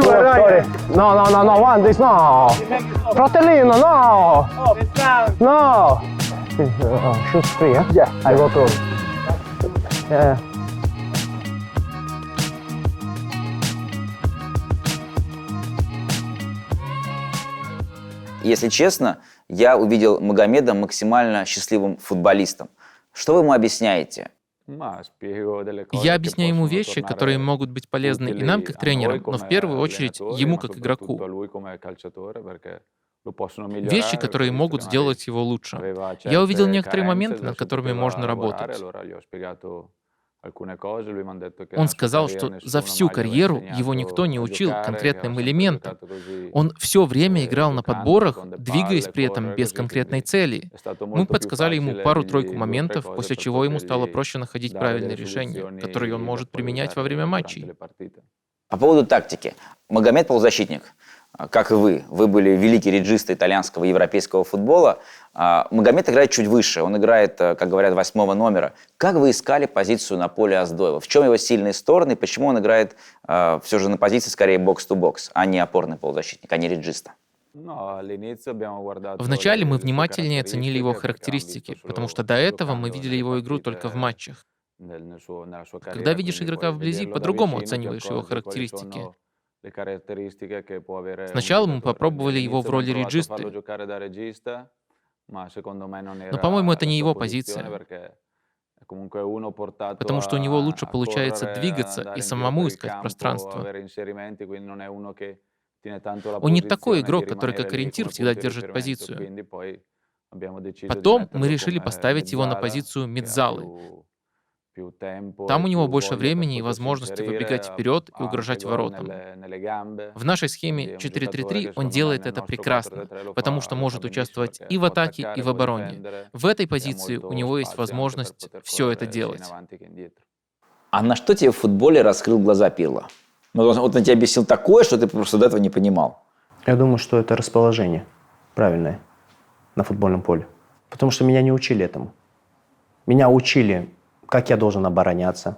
Sorry. No. One, this no. Fratellino, no. No. Shoot free, yeah? Yeah. I go through. Yeah. Если честно, я увидел Магомеда максимально счастливым футболистом. Что вы ему объясняете? Я объясняю ему вещи, которые могут быть полезны и нам, как тренерам, но в первую очередь ему, как игроку. Вещи, которые могут сделать его лучше. Я увидел некоторые моменты, над которыми можно работать. Он сказал, что за всю карьеру его никто не учил конкретным элементам. Он все время играл на подборах, двигаясь при этом без конкретной цели. Мы подсказали ему пару-тройку моментов, после чего ему стало проще находить правильные решения, которые он может применять во время матчей. По поводу тактики. Магомед полузащитник, как и вы. Вы были великий реджиста итальянского и европейского футбола. Магомед играет чуть выше. Он играет, как говорят, 8-го номера. Как вы искали позицию на поле Оздоева? В чем его сильные стороны? Почему он играет все же на позиции скорее бокс-то-бокс, а не опорный полузащитник, а не реджиста? Вначале мы внимательнее оценили его характеристики, потому что до этого мы видели его игру только в матчах. Когда видишь игрока вблизи, по-другому оцениваешь его характеристики. Сначала мы попробовали его в роли реджисты, но, по-моему, это не его позиция, потому что у него лучше получается двигаться и самому искать пространство. Он не такой игрок, который как ориентир всегда держит позицию. Потом мы решили поставить его на позицию мидзалы. Там у него больше времени и возможности выбегать вперед и угрожать воротам. В нашей схеме 4-3-3 он делает это прекрасно, потому что может участвовать и в атаке, и в обороне. В этой позиции у него есть возможность все это делать. А на что тебе в футболе раскрыл глаза Пирло? Вот он тебя бесил такое, что ты просто до этого не понимал. Я думаю, что это расположение правильное на футбольном поле. Потому что меня не учили этому. Меня учили, как я должен обороняться.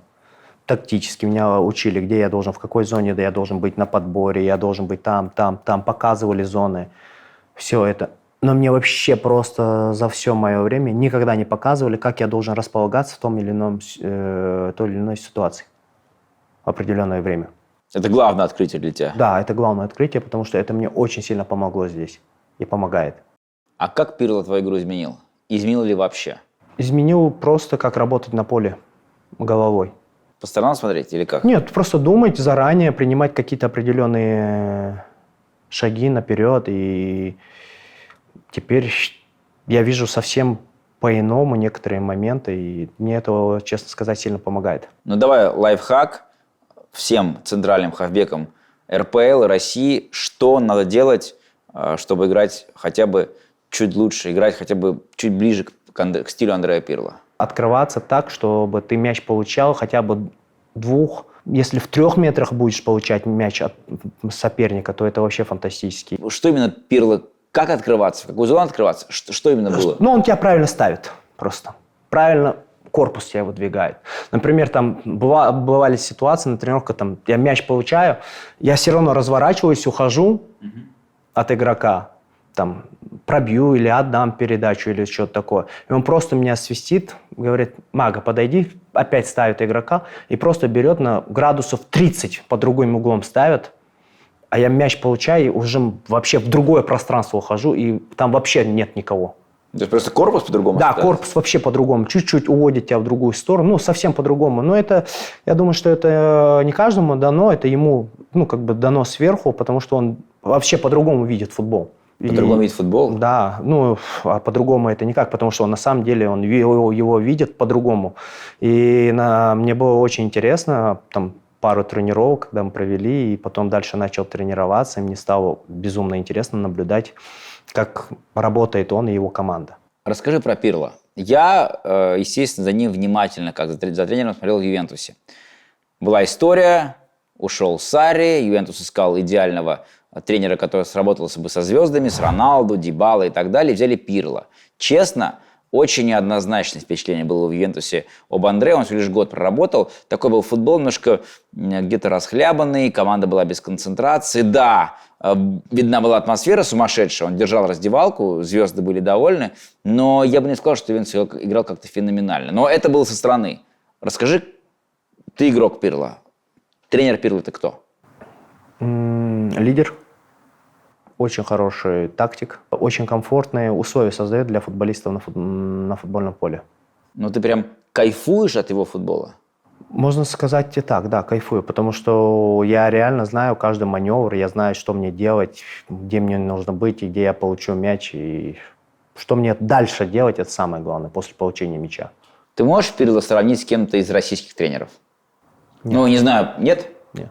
Тактически меня учили, где я должен, в какой зоне я должен быть на подборе, я должен быть там. Показывали зоны. Все это. Но мне вообще просто за все мое время никогда не показывали, как я должен располагаться в той или иной ситуации. в определенное время. Это главное открытие для тебя. Да, это главное открытие, потому что это мне очень сильно помогло здесь и помогает. А как Пирло твою игру изменил? Изменил ли вообще? Изменил просто, как работать на поле головой. По сторонам смотреть или как? Нет, просто думать заранее, принимать какие-то определенные шаги наперед. И теперь я вижу совсем по-иному некоторые моменты, и мне это, честно сказать, сильно помогает. Ну давай лайфхак всем центральным хавбекам РПЛ и России, что надо делать, чтобы играть хотя бы чуть лучше, играть хотя бы чуть ближе к стилю Андреа Пирло. Открываться так, чтобы ты мяч получал хотя бы 2, если в 3 метрах будешь получать мяч от соперника, то это вообще фантастически. Что именно Пирло, как открываться, в какую зону открываться, что именно было? Ну, он тебя правильно ставит просто. Правильно корпус тебя выдвигает. Например, там бывали ситуации на тренировках, там я мяч получаю, я все равно разворачиваюсь, ухожу от игрока, там пробью или отдам передачу или что-то такое. И он просто меня свистит, говорит: Мага, подойди, опять ставит игрока и просто берет на градусов 30 по другим углом ставит, а я мяч получаю и уже вообще в другое пространство ухожу, и там вообще нет никого. То есть просто корпус по-другому? Да, ставится? корпус вообще по-другому, чуть-чуть уводит тебя в другую сторону, ну, совсем по-другому. Но это, я думаю, что это не каждому дано, это ему, ну, как бы дано сверху, потому что он вообще по-другому видит футбол. По-другому видит футбол? Да, ну, а по-другому это никак, потому что он, на самом деле он его видит по-другому. И мне было очень интересно, там, пару тренировок, когда мы провели, и потом дальше начал тренироваться, и мне стало безумно интересно наблюдать, как работает он и его команда. Расскажи про Пирло. Я, естественно, за ним внимательно, как за тренером, смотрел в Ювентусе. Была история, ушел Сарри, Ювентус искал идеального тренера, который сработался бы со звездами, с Роналду, Дибало и так далее, взяли Пирло. Честно, очень неоднозначное впечатление было в Ювентусе об Андре, он всего лишь год проработал. Такой был футбол, немножко где-то расхлябанный, команда была без концентрации. Да, видна была атмосфера сумасшедшая, он держал раздевалку, звезды были довольны, но я бы не сказал, что Ювентус играл как-то феноменально. Но это было со стороны. Расскажи, ты игрок Пирло. Тренер Пирло ты кто? Лидер. Очень хороший тактик, очень комфортные условия создает для футболистов на футбольном поле. Ну, ты прям кайфуешь от его футбола? Можно сказать и так, да, кайфую, потому что я реально знаю каждый маневр, я знаю, что мне делать, где мне нужно быть, и где я получу мяч, и что мне дальше делать, это самое главное, после получения мяча. Ты можешь Пирло сравнить с кем-то из российских тренеров? Нет. Ну, не знаю, нет? Нет.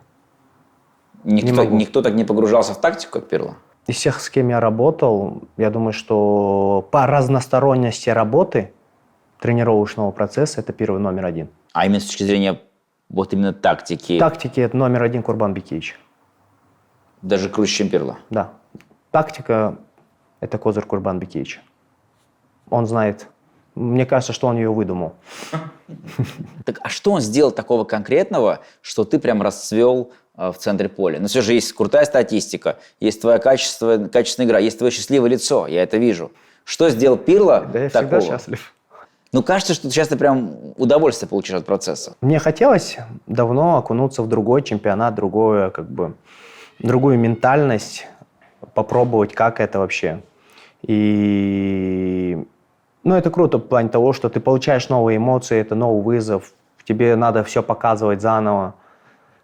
Никто так не погружался в тактику, как Пирло? Из всех, с кем я работал, я думаю, что по разносторонности работы тренировочного процесса это первый номер 1. А именно с точки зрения вот именно тактики? Тактики это номер 1 Курбан Бекеевич. Даже круче, чем Пирло? Да. Тактика это козырь Курбан Бекеевича. Он знает. Мне кажется, что он ее выдумал. Так, а что он сделал такого конкретного, что ты прям расцвел в центре поля? Но все же есть крутая статистика, есть твоя качественная игра, есть твое счастливое лицо, я это вижу. Что сделал Пирло Да я такого? всегда счастлив. Ну, кажется, что сейчас ты прям удовольствие получишь от процесса. Мне хотелось давно окунуться в другой чемпионат, другую ментальность, попробовать, как это вообще. И это круто в плане того, что ты получаешь новые эмоции, это новый вызов, тебе надо все показывать заново,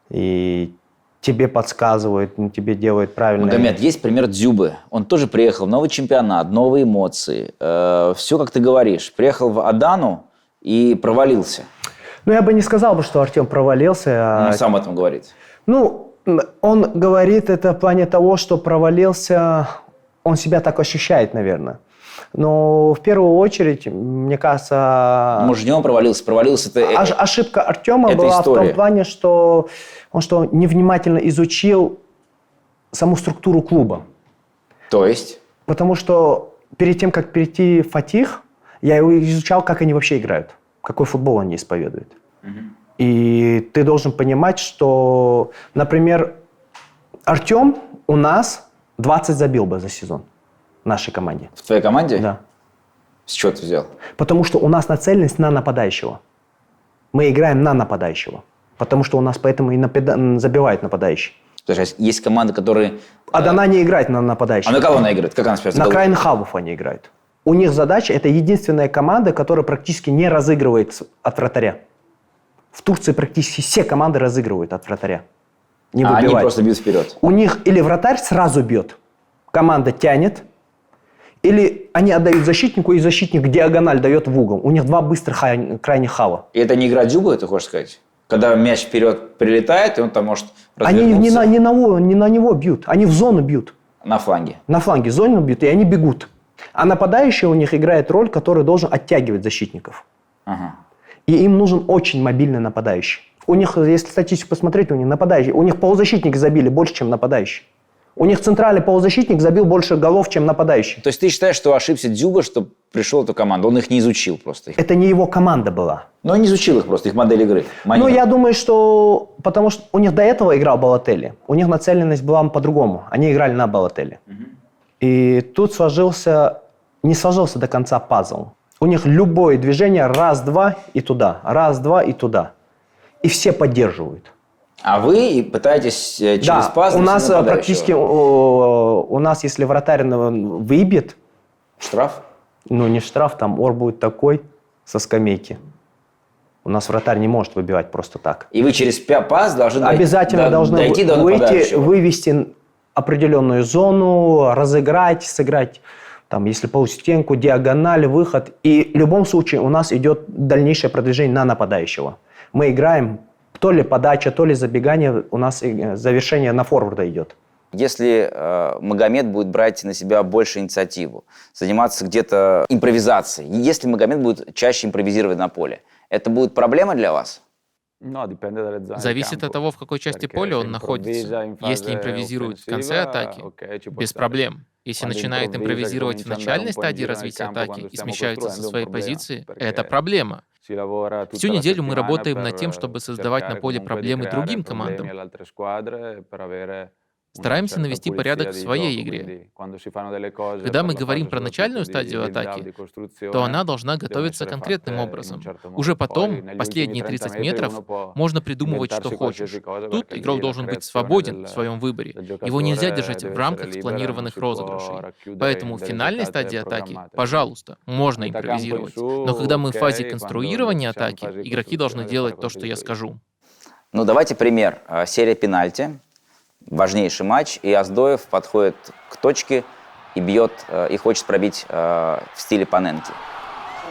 и тебе подсказывают, тебе делают правильно. Магомед, есть пример Дзюбы. Он тоже приехал в новый чемпионат, новые эмоции. Все, как ты говоришь. Приехал в Адану и провалился. Я бы не сказал, что Артем провалился. Он сам об этом говорит. Он говорит это в плане того, что провалился, он себя так ощущает, наверное. Но в первую очередь, мне кажется... Может, не он провалился это... Ошибка Артема была история. в том плане, что он невнимательно изучил саму структуру клуба. То есть? Потому что перед тем, как перейти в Фатих, я его изучал, как они вообще играют, какой футбол они исповедуют. И ты должен понимать, что, например, Артем у нас 20 забил бы за сезон в нашей команде. В твоей команде? Да. С чего ты взял? Потому что у нас нацеленность на нападающего. Мы играем на нападающего. Потому что у нас поэтому и забивает нападающий. То есть есть команды, которые... Она не играет на нападающих. А на кого она играет? Как она спрятана? На крайних хабов они играют. У них задача, это единственная команда, которая практически не разыгрывает от вратаря. В Турции практически все команды разыгрывают от вратаря. Не выбивают. Они просто бьют вперед. У них или вратарь сразу бьет, команда тянет, или они отдают защитнику, и защитник диагональ дает в угол. У них два быстрых крайних хава. И это не игра Дзюбы, ты хочешь сказать? Когда мяч вперед прилетает, и он там может Они развернуться. не на него бьют, они в зону бьют. На фланге. На фланге зону бьют, и они бегут. А нападающий у них играет роль, который должен оттягивать защитников. Ага. И им нужен очень мобильный нападающий. У них, если статистику посмотреть, у них нападающий. У них полузащитники забили больше, чем нападающий. У них центральный полузащитник забил больше голов, чем нападающий. То есть ты считаешь, что ошибся Дзюба, что пришел в эту команду? Он их не изучил просто. Это не его команда была. Но он не изучил их просто, их модель игры. Ну, я думаю, что... Потому что у них до этого играл Балотелли. У них нацеленность была по-другому. Они играли на Балотелли. И тут не сложился до конца пазл. У них любое движение раз-два и туда, раз-два и туда. И все поддерживают. А вы пытаетесь через пас... у нас практически... У нас, если вратарь выбьет... Штраф? Ну, не штраф, там ор будет такой со скамейки. У нас вратарь не может выбивать просто так. И вы через пас должны обязательно должны дойти до выйти, вывести определенную зону, разыграть, сыграть, там, если полустенку, диагональ, выход. И в любом случае у нас идет дальнейшее продвижение на нападающего. Мы играем то ли подача, то ли забегание, у нас завершение на форварда идет. Если Магомед будет брать на себя больше инициативу, заниматься где-то импровизацией, если Магомед будет чаще импровизировать на поле, это будет проблема для вас? Зависит от того, в какой части поля он находится. Если импровизирует в конце атаки, без проблем. Если начинает импровизировать в начальной стадии развития атаки и смещается со своей позиции, это проблема. Всю неделю мы работаем над тем, чтобы создавать на поле проблемы другим командам. Стараемся навести порядок в своей игре. Когда мы говорим про начальную стадию атаки, то она должна готовиться конкретным образом. Уже потом, последние 30 метров, можно придумывать, что хочешь. Тут игрок должен быть свободен в своем выборе. Его нельзя держать в рамках спланированных розыгрышей. Поэтому в финальной стадии атаки, пожалуйста, можно импровизировать. Но когда мы в фазе конструирования атаки, игроки должны делать то, что я скажу. Ну, давайте пример. Серия пенальти. Важнейший матч, и Оздоев подходит к точке и бьет, и хочет пробить в стиле Паненки.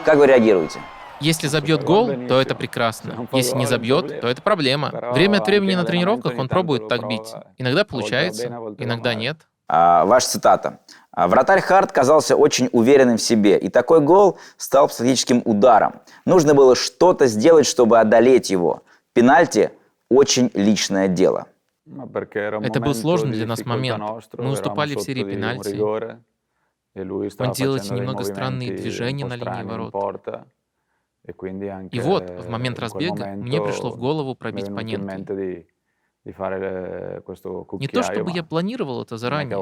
Как вы реагируете? Если забьет гол, то это прекрасно. Если не забьет, то это проблема. Время от времени на тренировках он пробует так бить. Иногда получается, иногда нет. Ваша цитата. «Вратарь Харт казался очень уверенным в себе, и такой гол стал психологическим ударом. Нужно было что-то сделать, чтобы одолеть его. Пенальти – очень личное дело». Это был сложный для нас момент. Мы уступали в серии пенальти. Он делал эти немного странные движения на линии ворот. И вот, в момент разбега, мне пришло в голову пробить Паненки. Не то чтобы я планировал это заранее.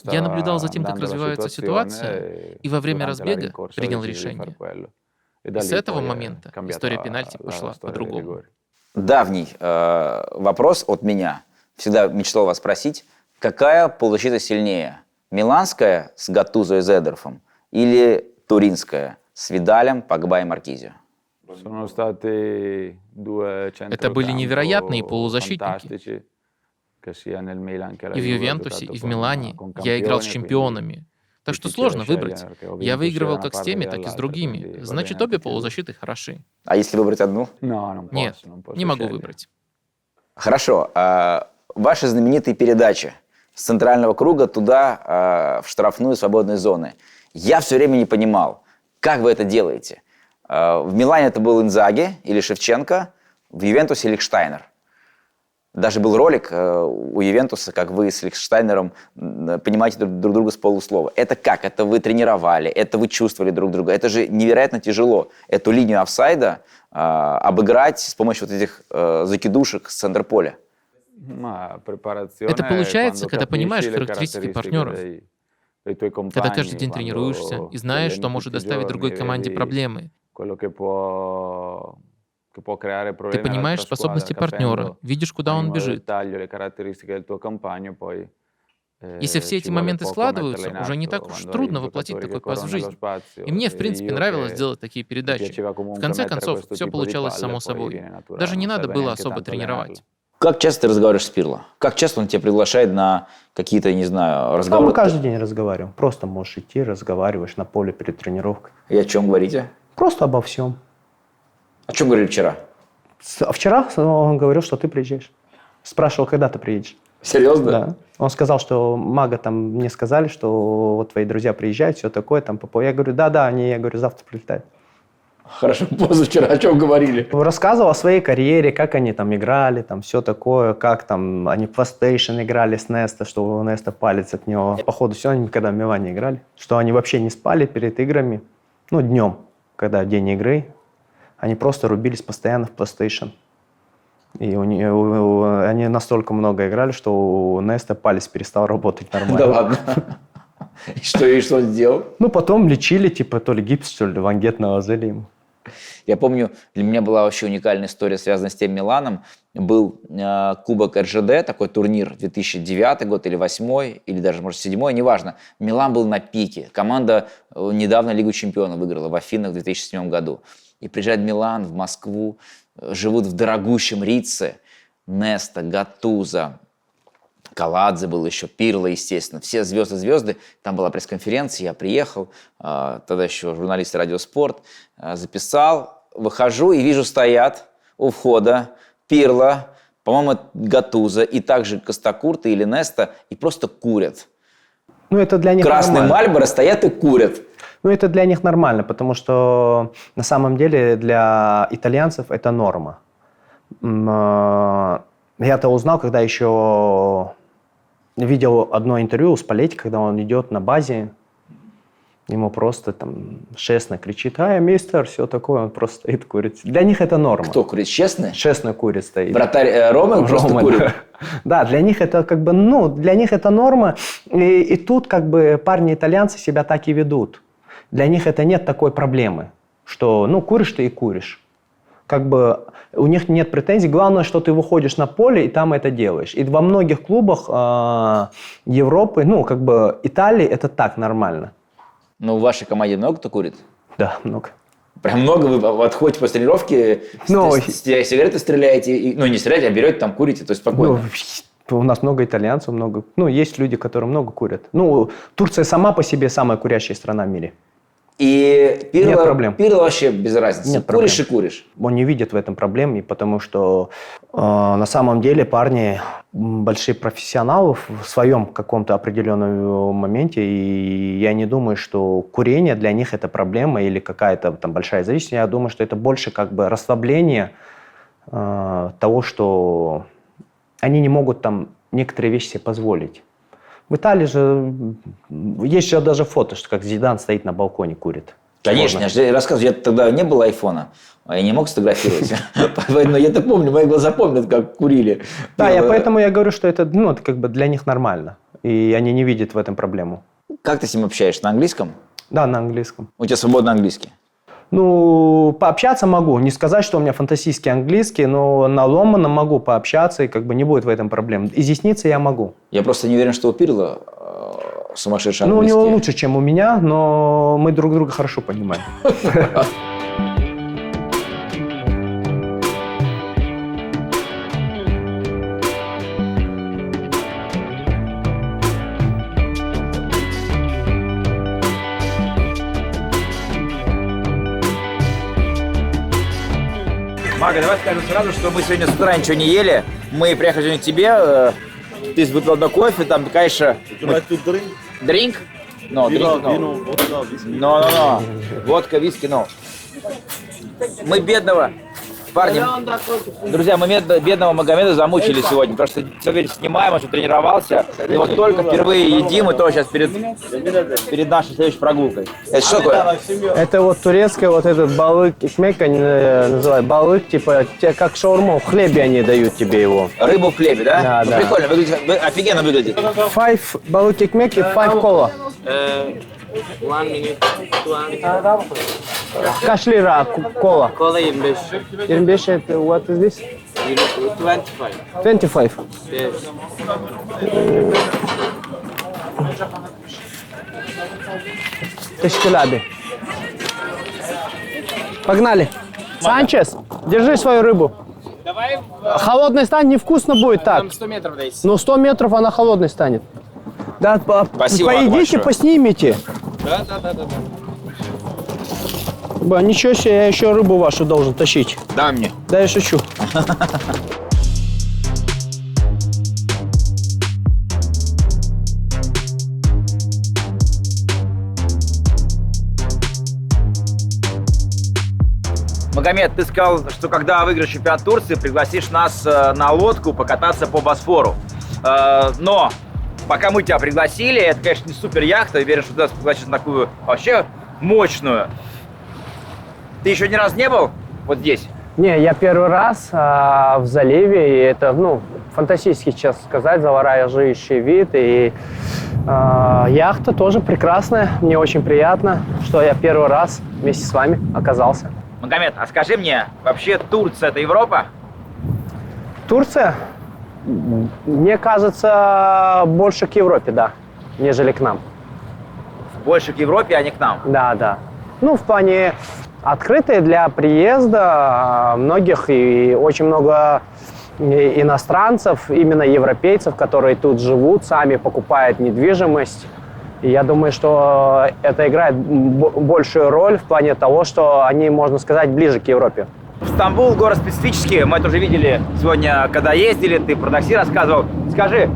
Я наблюдал за тем, как развивается ситуация, и во время разбега принял решение. И с этого момента история пенальти пошла по-другому. Давний вопрос от меня. Всегда мечтал вас спросить, какая полузащита сильнее? Миланская с Гаттузо и Зедорфом или туринская с Видалем, Погба и Маркизио? Это были невероятные полузащитники. И в Ювентусе, и в Милане я играл с чемпионами. Так что сложно выбрать. Я выигрывал как с теми, так и с другими. Значит, обе полузащиты хороши. А если выбрать одну? Нет, не могу выбрать. Хорошо. Ваши знаменитые передачи с центрального круга туда, в штрафную свободной зоны. Я все время не понимал, как вы это делаете. В Милане это был Инзаги или Шевченко, в Ювентусе Лихштайнер. Даже был ролик у Ювентуса, как вы с Лихштайнером понимаете друг друга с полуслова. Это как? Это вы тренировали, это вы чувствовали друг друга. Это же невероятно тяжело. Эту линию офсайда обыграть с помощью вот этих закидушек с центра поля. Это получается, когда понимаешь характеристики партнеров. Когда каждый день тренируешься и знаешь, что может доставить другой команде проблемы. Ты понимаешь способности партнера, видишь, куда он бежит. Если все эти моменты складываются, уже не так уж трудно воплотить такой пас в жизнь. И мне, в принципе, нравилось делать такие передачи. В конце концов, все получалось само собой. Даже не надо было особо тренировать. Как часто ты разговариваешь с Пирло? Как часто он тебя приглашает на какие-то, не знаю, разговоры? Мы каждый день разговариваем. Просто можешь идти, разговариваешь на поле перед тренировкой. И о чем говорите? Просто обо всем. О чем говорили вчера? Вчера он говорил, что ты приезжаешь. Спрашивал, когда ты приедешь. Серьезно? Да. Он сказал, что Мага там мне сказали, что вот твои друзья приезжают, все такое там. Я говорю, да, я говорю, завтра прилетают. Хорошо, позавчера о чем говорили? Рассказывал о своей карьере, как они там играли, там все такое, как там они в PlayStation играли с Неста, что у Неста палец от него. Походу, все, они никогда в Милане играли. Что они вообще не спали перед играми, ну, днем, когда день игры. Они просто рубились постоянно в PlayStation. И они настолько много играли, что у Неста палец перестал работать нормально. Да ладно? И что он сделал? Ну, потом лечили, типа, то ли гипс, то ли вангет наложили ему. Я помню, для меня была вообще уникальная история, связанная с тем Миланом. Был Кубок РЖД, такой турнир, 2009 год или 2008, или даже, может, 2007, неважно. Милан был на пике. Команда недавно Лигу чемпионов выиграла в Афинах в 2007 году. И приезжает Милан в Москву, живут в дорогущем Рице. Неста, Гаттузо, Каладзе был еще, Пирло, естественно. Все звезды. Там была пресс-конференция, я приехал, тогда еще журналист «Радио Спорт», записал, выхожу и вижу, стоят у входа Пирло, по-моему, Гаттузо, и также Костакурта или Неста, и просто курят. Ну, это для них Красные нормально. Мальборо стоят и курят. Ну, это для них нормально, потому что на самом деле для итальянцев это норма. Я-то узнал, когда еще видел одно интервью у Спалетти, когда он идет на базе, ему просто там Шестный кричит: «Ай, мистер», все такое, он просто стоит, курит. Для них это норма. Кто курит? Честный? Шестный курит, стоит. Вратарь Ромен просто курит? Да, для них это как бы, для них это норма, и тут как бы парни-итальянцы себя так и ведут. Для них это нет такой проблемы, что, куришь ты и куришь. Как бы у них нет претензий. Главное, что ты выходишь на поле и там это делаешь. И во многих клубах Европы, Италии, это так нормально. Ну, в вашей команде много кто курит? Да, много. Прям много вы отходите после тренировки, сигареты стреляете, не стреляете, а берете там, курите, то есть спокойно. У нас много итальянцев, много. Есть люди, которые много курят. Турция сама по себе самая курящая страна в мире. И нет проблем. Пирло вообще без разницы. Нет куришь проблем. И куришь. Он не видит в этом проблемы, потому что на самом деле парни большие профессионалы в своем каком-то определенном моменте, и я не думаю, что курение для них это проблема или какая-то там большая зависимость. Я думаю, что это больше как бы расслабление того, что они не могут там некоторые вещи себе позволить. В Италии же есть же даже фото, что как Зидан стоит на балконе, курит. Конечно, я рассказываю, тогда не было айфона, я не мог сфотографировать. Поэтому я-то помню, мои глаза помнят, как курили. Да, поэтому я говорю, что это как бы для них нормально. И они не видят в этом проблему. Как ты с ним общаешься? На английском? Да, на английском. У тебя свободный английский? Пообщаться могу. Не сказать, что у меня фантастический английский, но на ломаном могу пообщаться, и как бы не будет в этом проблем. Изъясниться я могу. Я просто не уверен, что у Пирло сумасшедший английский. У него лучше, чем у меня, но мы друг друга хорошо понимаем. Мага, давай скажем сразу, что мы сегодня с утра ничего не ели. Мы приехали сегодня к тебе. Ты выпил одно кофе, там, конечно... Drink? No, drink, no. No. Водка, виски, no. Мы бедного... Парни, друзья, мы бедного Магомеда замучили сегодня, потому что все время снимаем, он тренировался, и вот только впервые едим, и то сейчас перед нашей следующей прогулкой. Это что такое? Это вот турецкая, вот этот балык, икмек они называют, балык, типа, как шаурму, в хлебе они дают тебе его. Рыбу в хлебе, да? Да. Прикольно, выглядит, офигенно выглядит. 5 балык икмек и 5 кола. 1 minute, 2 Kaç lira kola? Cola 25. 25, what is this? 25. 25. Yes. Teşekkürler abi. Погнали. Санчес, держи свою рыбу. Давай Холодной станет, невкусно будет так. там 100 метров дойти. Но 100 метров она холодной станет. Да, Спасибо вам поедите, большое. поснимите. Да. Ба, ничего себе, я еще рыбу вашу должен тащить. Дай мне. Да, я шучу. Магомед, ты сказал, что когда выиграешь чемпионат Турции, пригласишь нас на лодку покататься по Босфору. Но пока мы тебя пригласили, это, конечно, не супер яхта, я уверен, что ты нас пригласишь на такую вообще мощную. Ты еще ни разу не был вот здесь? Не, я первый раз в заливе, и это, фантастически, честно сказать, завораживающий вид, и яхта тоже прекрасная, мне очень приятно, что я первый раз вместе с вами оказался. Магомед, а скажи мне, вообще Турция – это Европа? Турция, мне кажется, больше к Европе, да, нежели к нам. Больше к Европе, а не к нам. Да. В плане открытые для приезда многих, и очень много иностранцев, именно европейцев, которые тут живут, сами покупают недвижимость. И я думаю, что это играет большую роль в плане того, что они, можно сказать, ближе к Европе. Стамбул – город специфический, мы это уже видели сегодня, когда ездили, ты про такси рассказывал. Скажи,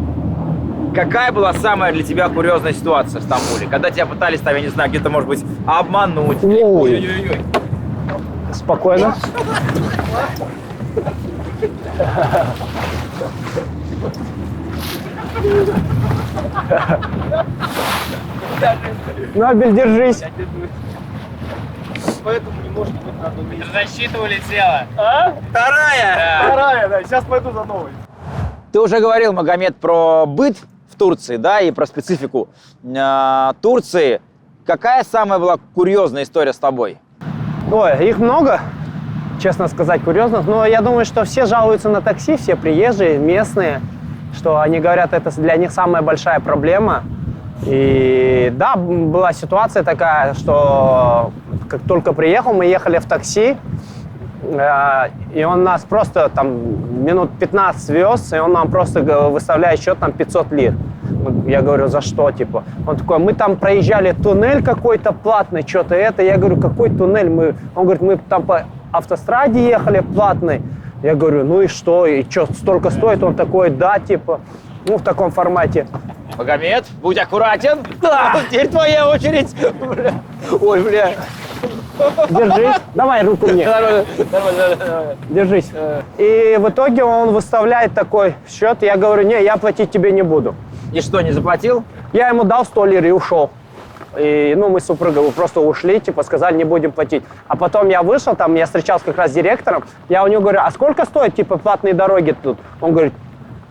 какая была самая для тебя курьезная ситуация в Стамбуле? Когда тебя пытались, там, я не знаю, где-то, может быть, обмануть? Ой. Спокойно. Нобель, держись. Поэтому не может быть надо уметь. Защита улетела. Вторая, да. Сейчас пойду за новой. Ты уже говорил, Магомед, про быт в Турции, да, и про специфику Турции. Какая самая была курьезная история с тобой? Ой, их много, честно сказать, курьезных. Но я думаю, что все жалуются на такси, все приезжие, местные, что они говорят, это для них самая большая проблема. И да, была ситуация такая, что как только приехал, мы ехали в такси, и он нас просто там минут 15 вез, и он нам просто выставляет счет там 500 лир. Я говорю, за что, типа? Он такой, мы там проезжали туннель какой-то платный, что-то это. Я говорю, какой туннель? Он говорит, мы там по автостраде ехали платный. Я говорю, ну и что? И что, столько стоит? Он такой, да, типа, в таком формате. Магомед, будь аккуратен. Да. Теперь твоя очередь. Ой, бля. Держись. Давай руку мне. Держись. И в итоге он выставляет такой счет. Я говорю, не, я платить тебе не буду. И что, не заплатил? Я ему дал 100 лир и ушел. И, мы с супругой просто ушли, типа, сказали, не будем платить. А потом я вышел, там, я встречался как раз с директором. Я у него говорю, а сколько стоят, типа, платные дороги тут? Он говорит,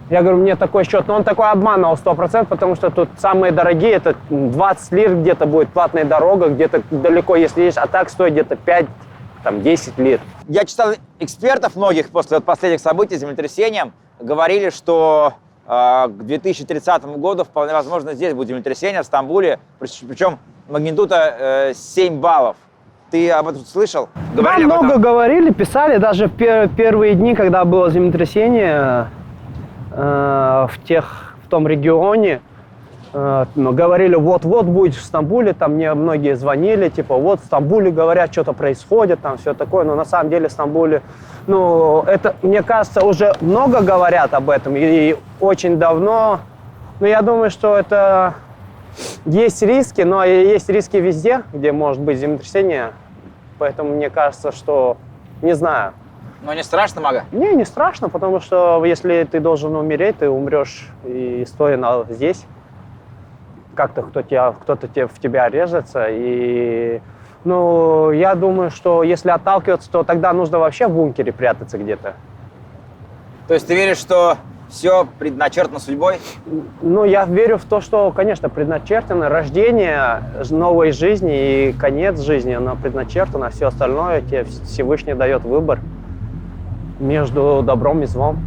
я говорю, мне такой счет. Но он такой обманывал 100%, потому что тут самые дорогие, это 20 лир где-то будет платная дорога, где-то далеко, если есть, а так стоит где-то 5, там, 10 лир. Я читал экспертов многих после последних событий с землетрясением, говорили, что к 2030 году вполне возможно здесь будет землетрясение в Стамбуле, причем магнитуда 7 баллов. Ты об этом слышал? Говорили да, много говорили, писали, даже первые дни, когда было землетрясение в том регионе, говорили, вот-вот будет в Стамбуле, там мне многие звонили, типа, вот в Стамбуле говорят, что-то происходит, там все такое, но на самом деле в Стамбуле, это, мне кажется, уже много говорят об этом, и очень давно, но я думаю, что это есть риски, но есть риски везде, где может быть землетрясение, поэтому мне кажется, что, не знаю. Но не страшно, Мага? Не страшно, потому что если ты должен умереть, ты умрешь и стоя здесь. Как-то кто-то в тебя режется. И, я думаю, что если отталкиваться, то тогда нужно вообще в бункере прятаться где-то. То есть ты веришь, что Все предначертано судьбой? Ну, я верю в то, что, конечно, предначертано рождение новой жизни и конец жизни, оно предначертано, все остальное тебе Всевышний дает выбор между добром и злом.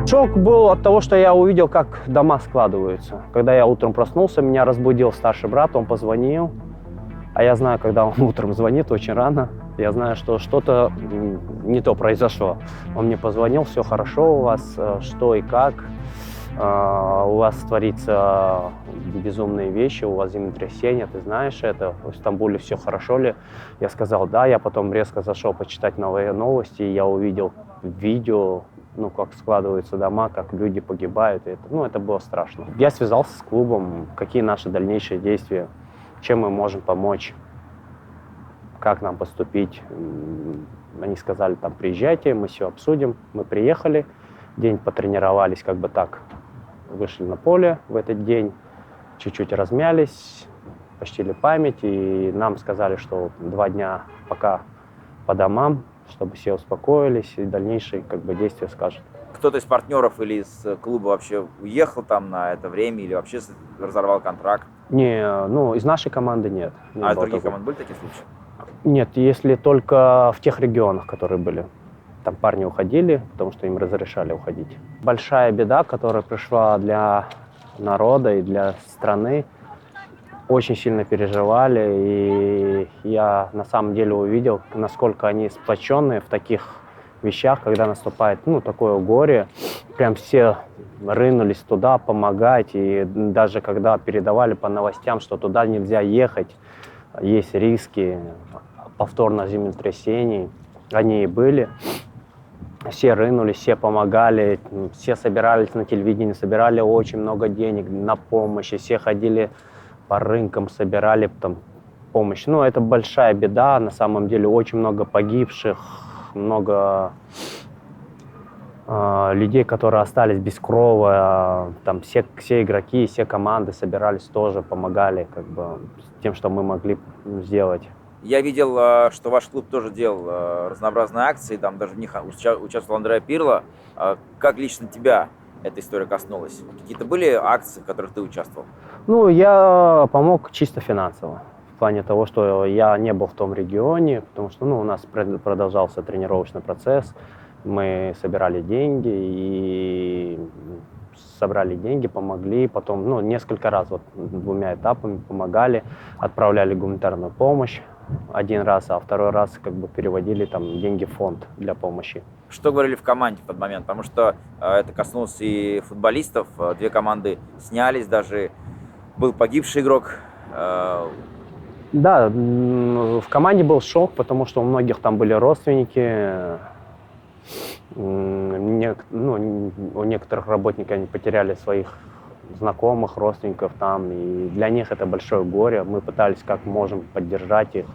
Шок был от того, что я увидел, как дома складываются. Когда я утром проснулся, меня разбудил старший брат, он позвонил. А я знаю, когда он утром звонит, очень рано, я знаю, что что-то не то произошло. Он мне позвонил, все хорошо у вас, что и как. У вас творится безумные вещи, у вас землетрясение, ты знаешь это, в Стамбуле все хорошо ли? Я сказал, да, я потом резко зашел почитать новые новости, и я увидел видео, как складываются дома, как люди погибают. Это было страшно. Я связался с клубом, какие наши дальнейшие действия, чем мы можем помочь, как нам поступить. Они сказали, приезжайте, мы все обсудим. Мы приехали, день потренировались, вышли на поле в этот день, чуть-чуть размялись, почтили память, и нам сказали, что 2 дня пока по домам, чтобы все успокоились, и дальнейшие действия скажут. Кто-то из партнеров или из клуба вообще уехал на это время или вообще разорвал контракт? Не, из нашей команды нет. А из других команд были такие случаи? Нет, если только в тех регионах, которые были. Там парни уходили, потому что им разрешали уходить. Большая беда, которая пришла для народа и для страны. Очень сильно переживали, и я на самом деле увидел, насколько они сплоченные в таких вещах, когда наступает такое горе. Прям все рынулись туда помогать, и даже когда передавали по новостям, что туда нельзя ехать, есть риски повторных землетрясений, они и были. Все рынулись, все помогали, все собирались на телевидении, собирали очень много денег на помощь, все ходили по рынкам, собирали помощь. Это большая беда, на самом деле очень много погибших, много людей, которые остались без крова. Все игроки, все команды собирались тоже, помогали тем, что мы могли сделать. Я видел, что ваш клуб тоже делал разнообразные акции, даже в них участвовал Андреа Пирло. Как лично тебя эта история коснулась? Какие-то были акции, в которых ты участвовал? Я помог чисто финансово. В плане того, что я не был в том регионе, потому что у нас продолжался тренировочный процесс. Мы собирали деньги и помогли. Потом несколько раз 2 этапами помогали, отправляли гуманитарную помощь 1 раз, а 2 раз переводили деньги в фонд для помощи. Что говорили в команде в тот момент? Потому что это коснулось и футболистов. 2 команды снялись, даже был погибший игрок. Да, в команде был шок, потому что у многих там были родственники. У некоторых работников они потеряли своих знакомых, родственников там, и для них это большое горе. Мы пытались как можем поддержать их,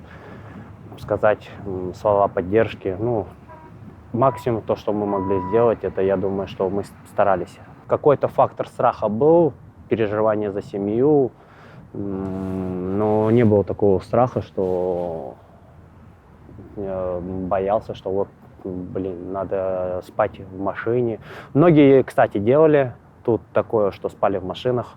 сказать слова поддержки. Максимум то, что мы могли сделать, это, я думаю, что мы старались. Какой-то фактор страха был, переживания за семью, но не было такого страха, что я боялся, что надо спать в машине. Многие, кстати, делали тут такое, что спали в машинах,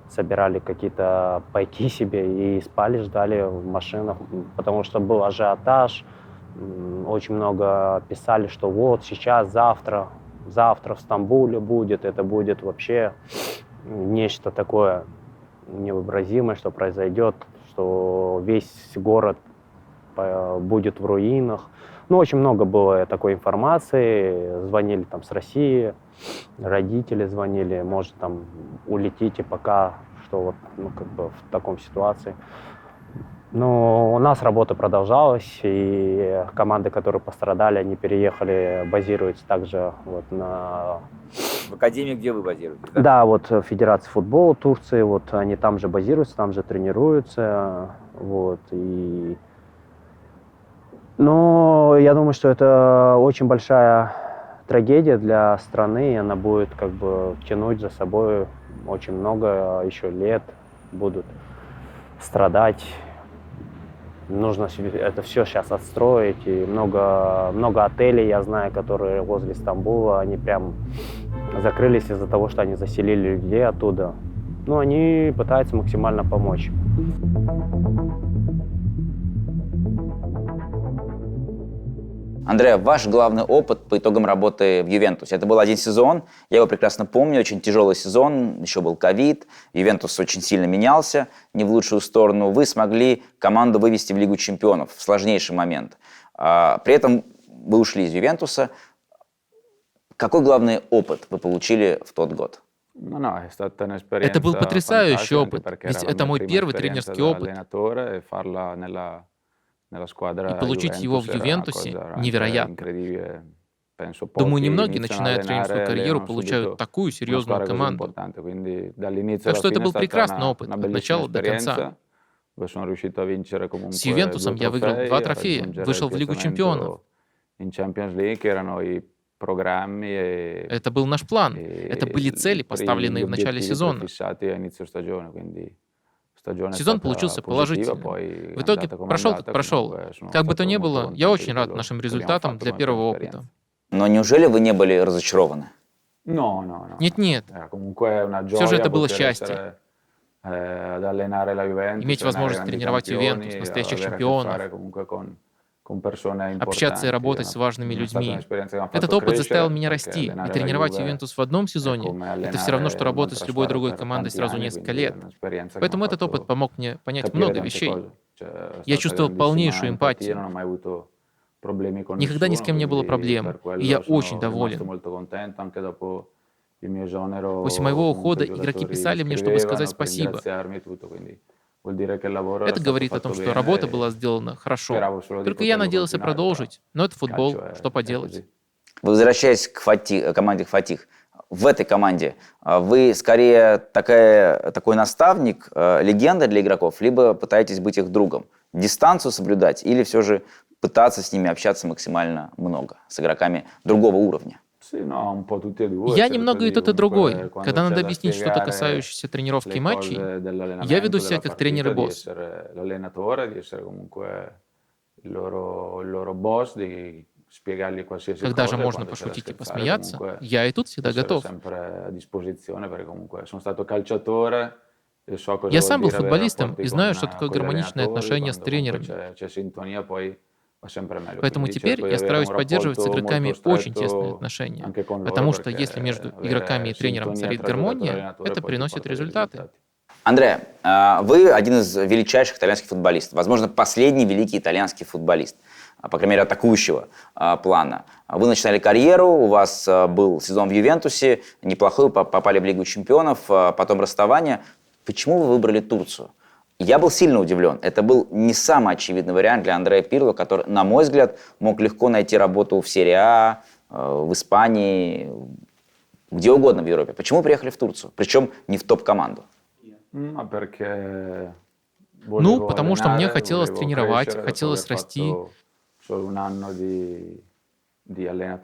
собирали какие-то пайки себе и спали, ждали в машинах, потому что был ажиотаж. Очень много писали, что сейчас, завтра в Стамбуле будет, это будет вообще нечто такое невообразимое, что произойдет, что весь город будет в руинах. Очень много было такой информации, звонили с России, родители звонили, может улетите пока, что в таком ситуации. Но у нас работа продолжалась, и команды, которые пострадали, они переехали, базируются также на... В академии, где вы базируетесь? Да, Федерация футбола Турции, они там же базируются, там же тренируются, Но я думаю, что это очень большая трагедия для страны, и она будет тянуть за собой очень много еще лет, будут страдать Нужно это все сейчас отстроить. И много отелей, я знаю, которые возле Стамбула, они прям закрылись из-за того, что они заселили людей оттуда. Ну, они пытаются максимально помочь. Андреа, ваш главный опыт по итогам работы в Ювентусе. Это был один сезон, я его прекрасно помню, очень тяжелый сезон, еще был ковид, Ювентус очень сильно менялся, не в лучшую сторону. Вы смогли команду вывести в Лигу чемпионов в сложнейший момент. При этом вы ушли из Ювентуса. Какой главный опыт вы получили в тот год? Это был потрясающий опыт, ведь это мой первый тренерский опыт. И получить его в Ювентусе невероятно. Думаю, немногие, начиная тренерскую карьеру, получают такую серьезную команду. Так что это был прекрасный опыт от начала до конца. С Ювентусом я выиграл 2 трофея, вышел в Лигу чемпионов. Это был наш план. Это были цели, поставленные в начале сезона. Сезон получился положительным. В итоге прошел как прошел. Как бы то ни было, я очень рад нашим результатам для первого опыта. Но неужели вы не были разочарованы? Нет. Все же это было счастье. Иметь возможность тренировать Ювентус, настоящих чемпионов, общаться и работать с важными людьми. Этот опыт заставил меня расти, и тренировать Ювентус в одном сезоне — это все равно, что работать с любой другой командой сразу несколько лет. Поэтому этот опыт помог мне понять много вещей. Я чувствовал полнейшую эмпатию. Никогда ни с кем не было проблем, и я очень доволен. После моего ухода игроки писали мне, чтобы сказать спасибо. Это говорит о том, что работа была сделана хорошо. Только я надеялся продолжить, но это футбол, что поделать. Возвращаясь к команде Фатих, в этой команде вы скорее такой наставник, легенда для игроков, либо пытаетесь быть их другом, дистанцию соблюдать или все же пытаться с ними общаться максимально много, с игроками другого уровня? Я немного и тот, и другой. Когда надо объяснить что-то, касающееся тренировки и матчей, я веду себя как тренер и босс. Когда же можно пошутить и посмеяться, я и тут всегда готов. Я сам был футболистом и знаю, что такое гармоничное отношение с тренерами. Поэтому теперь я стараюсь поддерживать с игроками очень тесные отношения, потому что если между игроками и тренером царит гармония, это приносит результаты. Андреа, вы один из величайших итальянских футболистов, возможно, последний великий итальянский футболист, по крайней мере, атакующего плана. Вы начинали карьеру, у вас был сезон в Ювентусе, неплохой, попали в Лигу чемпионов, потом расставание. Почему вы выбрали Турцию? Я был сильно удивлен. Это был не самый очевидный вариант для Андреа Пирло, который, на мой взгляд, мог легко найти работу в серии А, в Испании, где угодно в Европе. Почему приехали в Турцию? Причем не в топ-команду. Потому что мне хотелось тренировать, хотелось расти.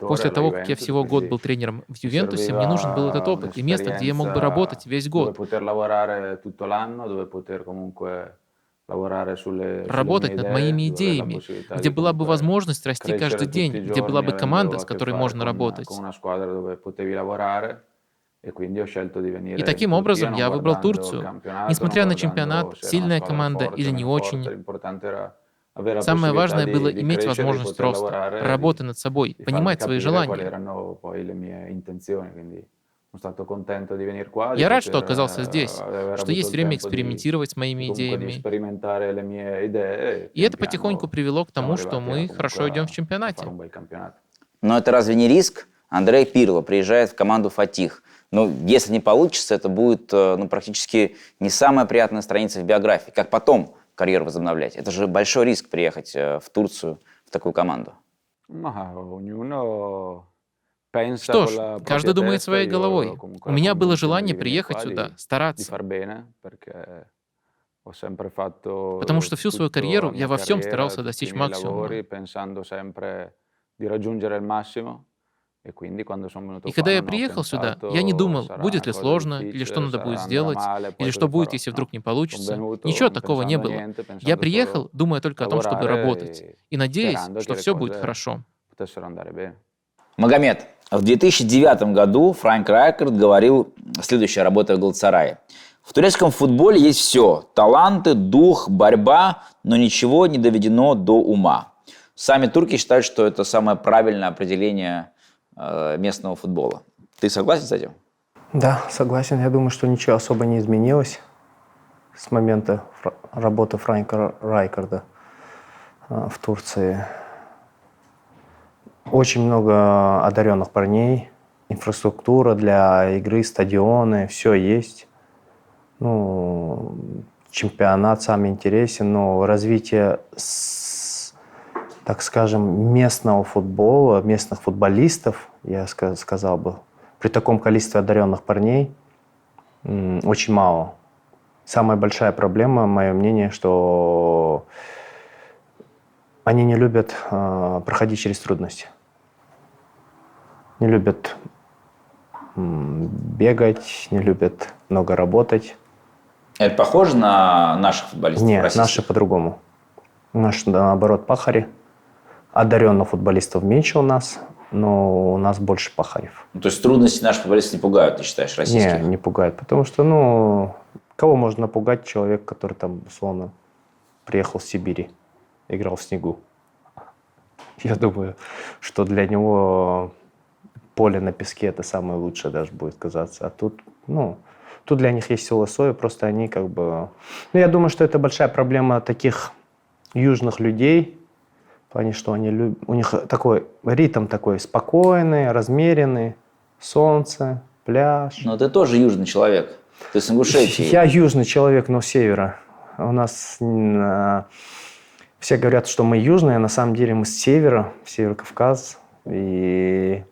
После того, как я всего год был тренером в Ювентусе, мне нужен был этот опыт и место, где я мог бы работать весь год. Работать над моими идеями, где была бы возможность расти каждый день, где была бы команда, с которой можно работать. И таким образом я выбрал Турцию. Несмотря на чемпионат, сильная команда или не очень, самое важное было иметь возможность роста, работы над собой, понимать свои желания. Я рад, что оказался здесь, что есть время экспериментировать с моими идеями. И это потихоньку привело к тому, что мы хорошо идем в чемпионате. Но это разве не риск? Андреа Пирло приезжает в команду Фатих. Но если не получится, это будет практически не самая приятная страница в биографии. Как потом карьеру возобновлять? Это же большой риск приехать в Турцию, в такую команду. Что ж, каждый думает своей головой. У меня было желание приехать сюда, стараться. Потому что всю свою карьеру я во всем старался достичь максимума. И когда я приехал сюда, я не думал, будет ли сложно, или что надо будет сделать, или что будет, если вдруг не получится. Ничего такого не было. Я приехал, думая только о том, чтобы работать, и надеясь, что все будет хорошо. Магомед, в 2009 году Франк Райкард говорил следующее, работая в Галатасарае. В турецком футболе есть все – таланты, дух, борьба, но ничего не доведено до ума. Сами турки считают, что это самое правильное определение местного футбола. Ты согласен с этим? Да, согласен. Я думаю, что ничего особо не изменилось с момента работы Франка Райкарда в Турции. Очень много одаренных парней, инфраструктура для игры, стадионы, все есть. Ну, чемпионат сам интересен, но развитие, так скажем, местного футбола, местных футболистов, я сказал бы, при таком количестве одаренных парней очень мало. Самая большая проблема, мое мнение, что они не любят проходить через трудности. Не любят бегать, не любят много работать. Это похоже на наших футболистов? Нет, наши по-другому. Наши, наоборот, пахари. Одаренных футболистов меньше у нас, но у нас больше пахарев. То есть трудности наших футболистов не пугают, ты считаешь, российских? Нет, не пугают, потому что, кого можно напугать человек, который там, условно, приехал с Сибири, играл в снегу. Я думаю, что для него поле на песке это самое лучшее даже будет казаться. А тут, тут для них есть все условия, просто они как бы... я думаю, что это большая проблема таких южных людей, в плане, что у них такой ритм такой спокойный, размеренный, солнце, пляж. Но ты тоже южный человек, ты с Ингушетии. Я южный человек, но с севера. У нас все говорят, что мы южные, а на самом деле мы с севера, Северо-Кавказ. И...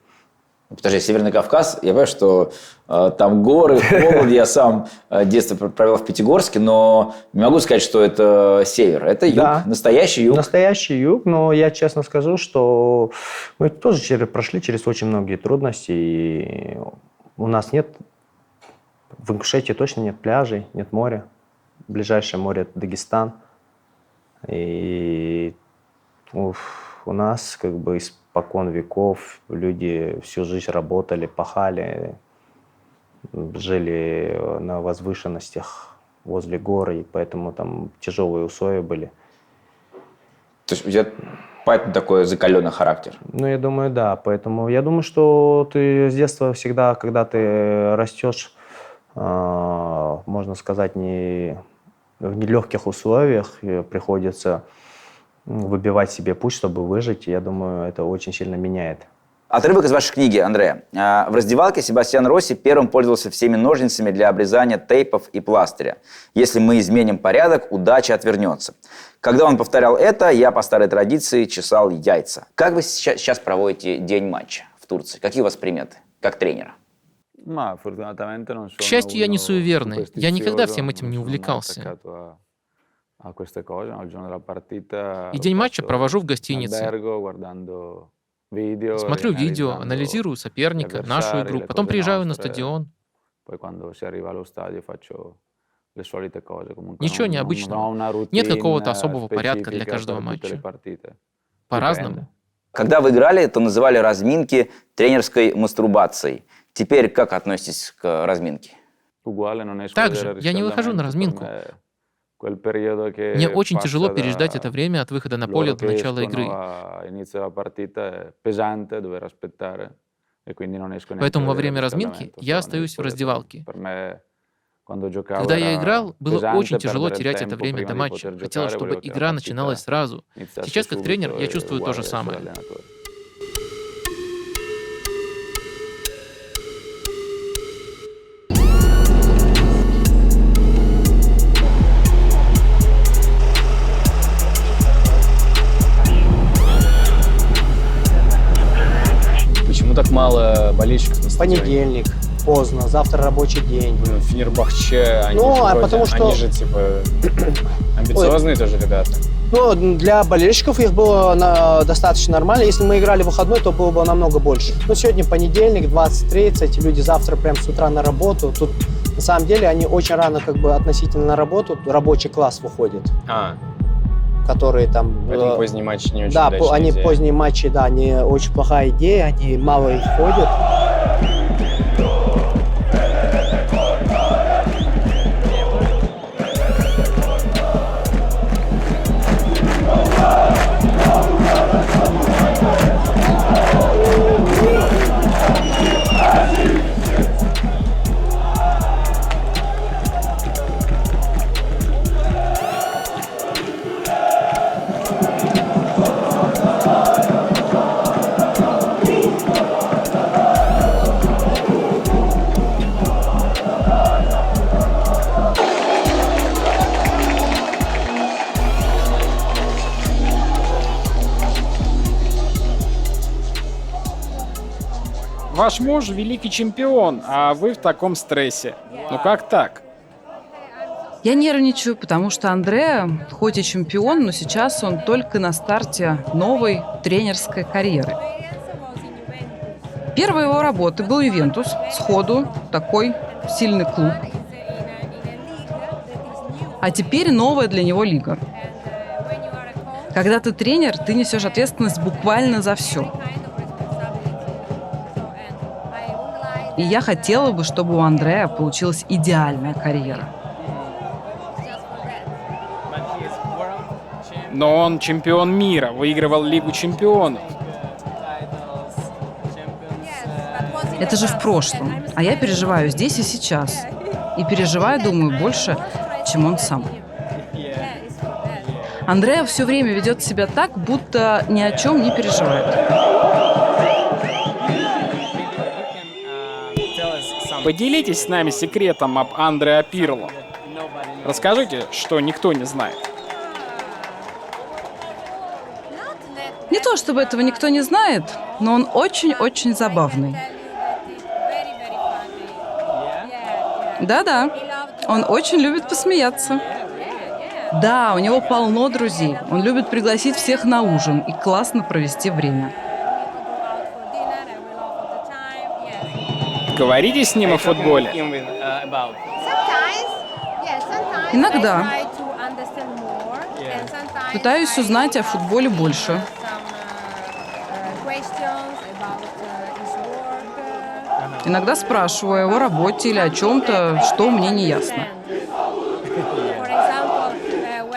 Подожди, Северный Кавказ, я понимаю, что там горы, холод, я сам детство провел в Пятигорске, но не могу сказать, что это север, это юг, да, настоящий юг. Настоящий юг, но я честно скажу, что мы тоже прошли через очень многие трудности, и у нас нет, в Ингушетии точно нет пляжей, нет моря, ближайшее море – это Дагестан, и у нас как бы испокон веков люди всю жизнь работали, пахали, жили на возвышенностях возле гор, и поэтому там тяжелые условия были. То есть у тебя поэтому такой закаленный характер? Я думаю, да. Поэтому я думаю, что ты с детства всегда, когда ты растешь, можно сказать, в нелегких условиях, приходится выбивать себе путь, чтобы выжить. Я думаю, это очень сильно меняет. Отрывок из вашей книги, Андреа. В раздевалке Себастьян Росси первым пользовался всеми ножницами для обрезания тейпов и пластыря. Если мы изменим порядок, удача отвернется. Когда он повторял это, я по старой традиции чесал яйца. Как вы сейчас проводите день матча в Турции? Какие у вас приметы, как тренера? К счастью, я не суеверный. Я никогда всем этим не увлекался. И день матча провожу в гостинице. Смотрю видео, анализирую соперника, нашу игру, потом приезжаю на стадион. Ничего необычного. Нет какого-то особого порядка для каждого матча. По-разному. Когда вы играли, то называли разминки тренерской мастурбацией. Теперь как относитесь к разминке? Также я не выхожу на разминку. Мне очень тяжело переждать это время от выхода на поле до начала игры. Поэтому во время разминки я остаюсь в раздевалке. Когда я играл, было очень тяжело терять это время до матча. Хотелось, чтобы игра начиналась сразу. Сейчас, как тренер, я чувствую то же самое. Так мало болельщиков на стадионе. Понедельник, поздно, завтра рабочий день. Фенербахче, они же типа амбициозные тоже ребята. Ну, для болельщиков их было достаточно нормально. Если мы играли в выходной, то было бы намного больше. Ну, сегодня понедельник, 20:30, люди завтра прям с утра на работу. Тут, на самом деле, они очень рано как бы относительно на работу, рабочий класс выходит. Которые там... Поэтому поздние матчи не очень да, удачная они идея. поздние матчи, да, они очень плохая идея, они мало их ходят. Ваш муж великий чемпион, а вы в таком стрессе. Ну как так? Я нервничаю, потому что Андреа, хоть и чемпион, но сейчас он только на старте новой тренерской карьеры. Первой его работы был Ювентус, сходу такой сильный клуб. А теперь новая для него лига. Когда ты тренер, ты несешь ответственность буквально за все. И я хотела бы, чтобы у Андреа получилась идеальная карьера. Но он чемпион мира, выигрывал Лигу чемпионов. Это же в прошлом. А я переживаю здесь и сейчас. И переживаю, думаю, больше, чем он сам. Андреа все время ведет себя так, будто ни о чем не переживает. Поделитесь с нами секретом об Андреа Пирло. Расскажите, что никто не знает. Не то, чтобы этого никто не знает, но он очень-очень забавный. Да-да, он очень любит посмеяться. Да, у него полно друзей. Он любит пригласить всех на ужин и классно провести время. Говорите с ним о футболе? Иногда. Пытаюсь узнать о футболе больше. Иногда спрашиваю о его работе или о чем-то, что мне не ясно.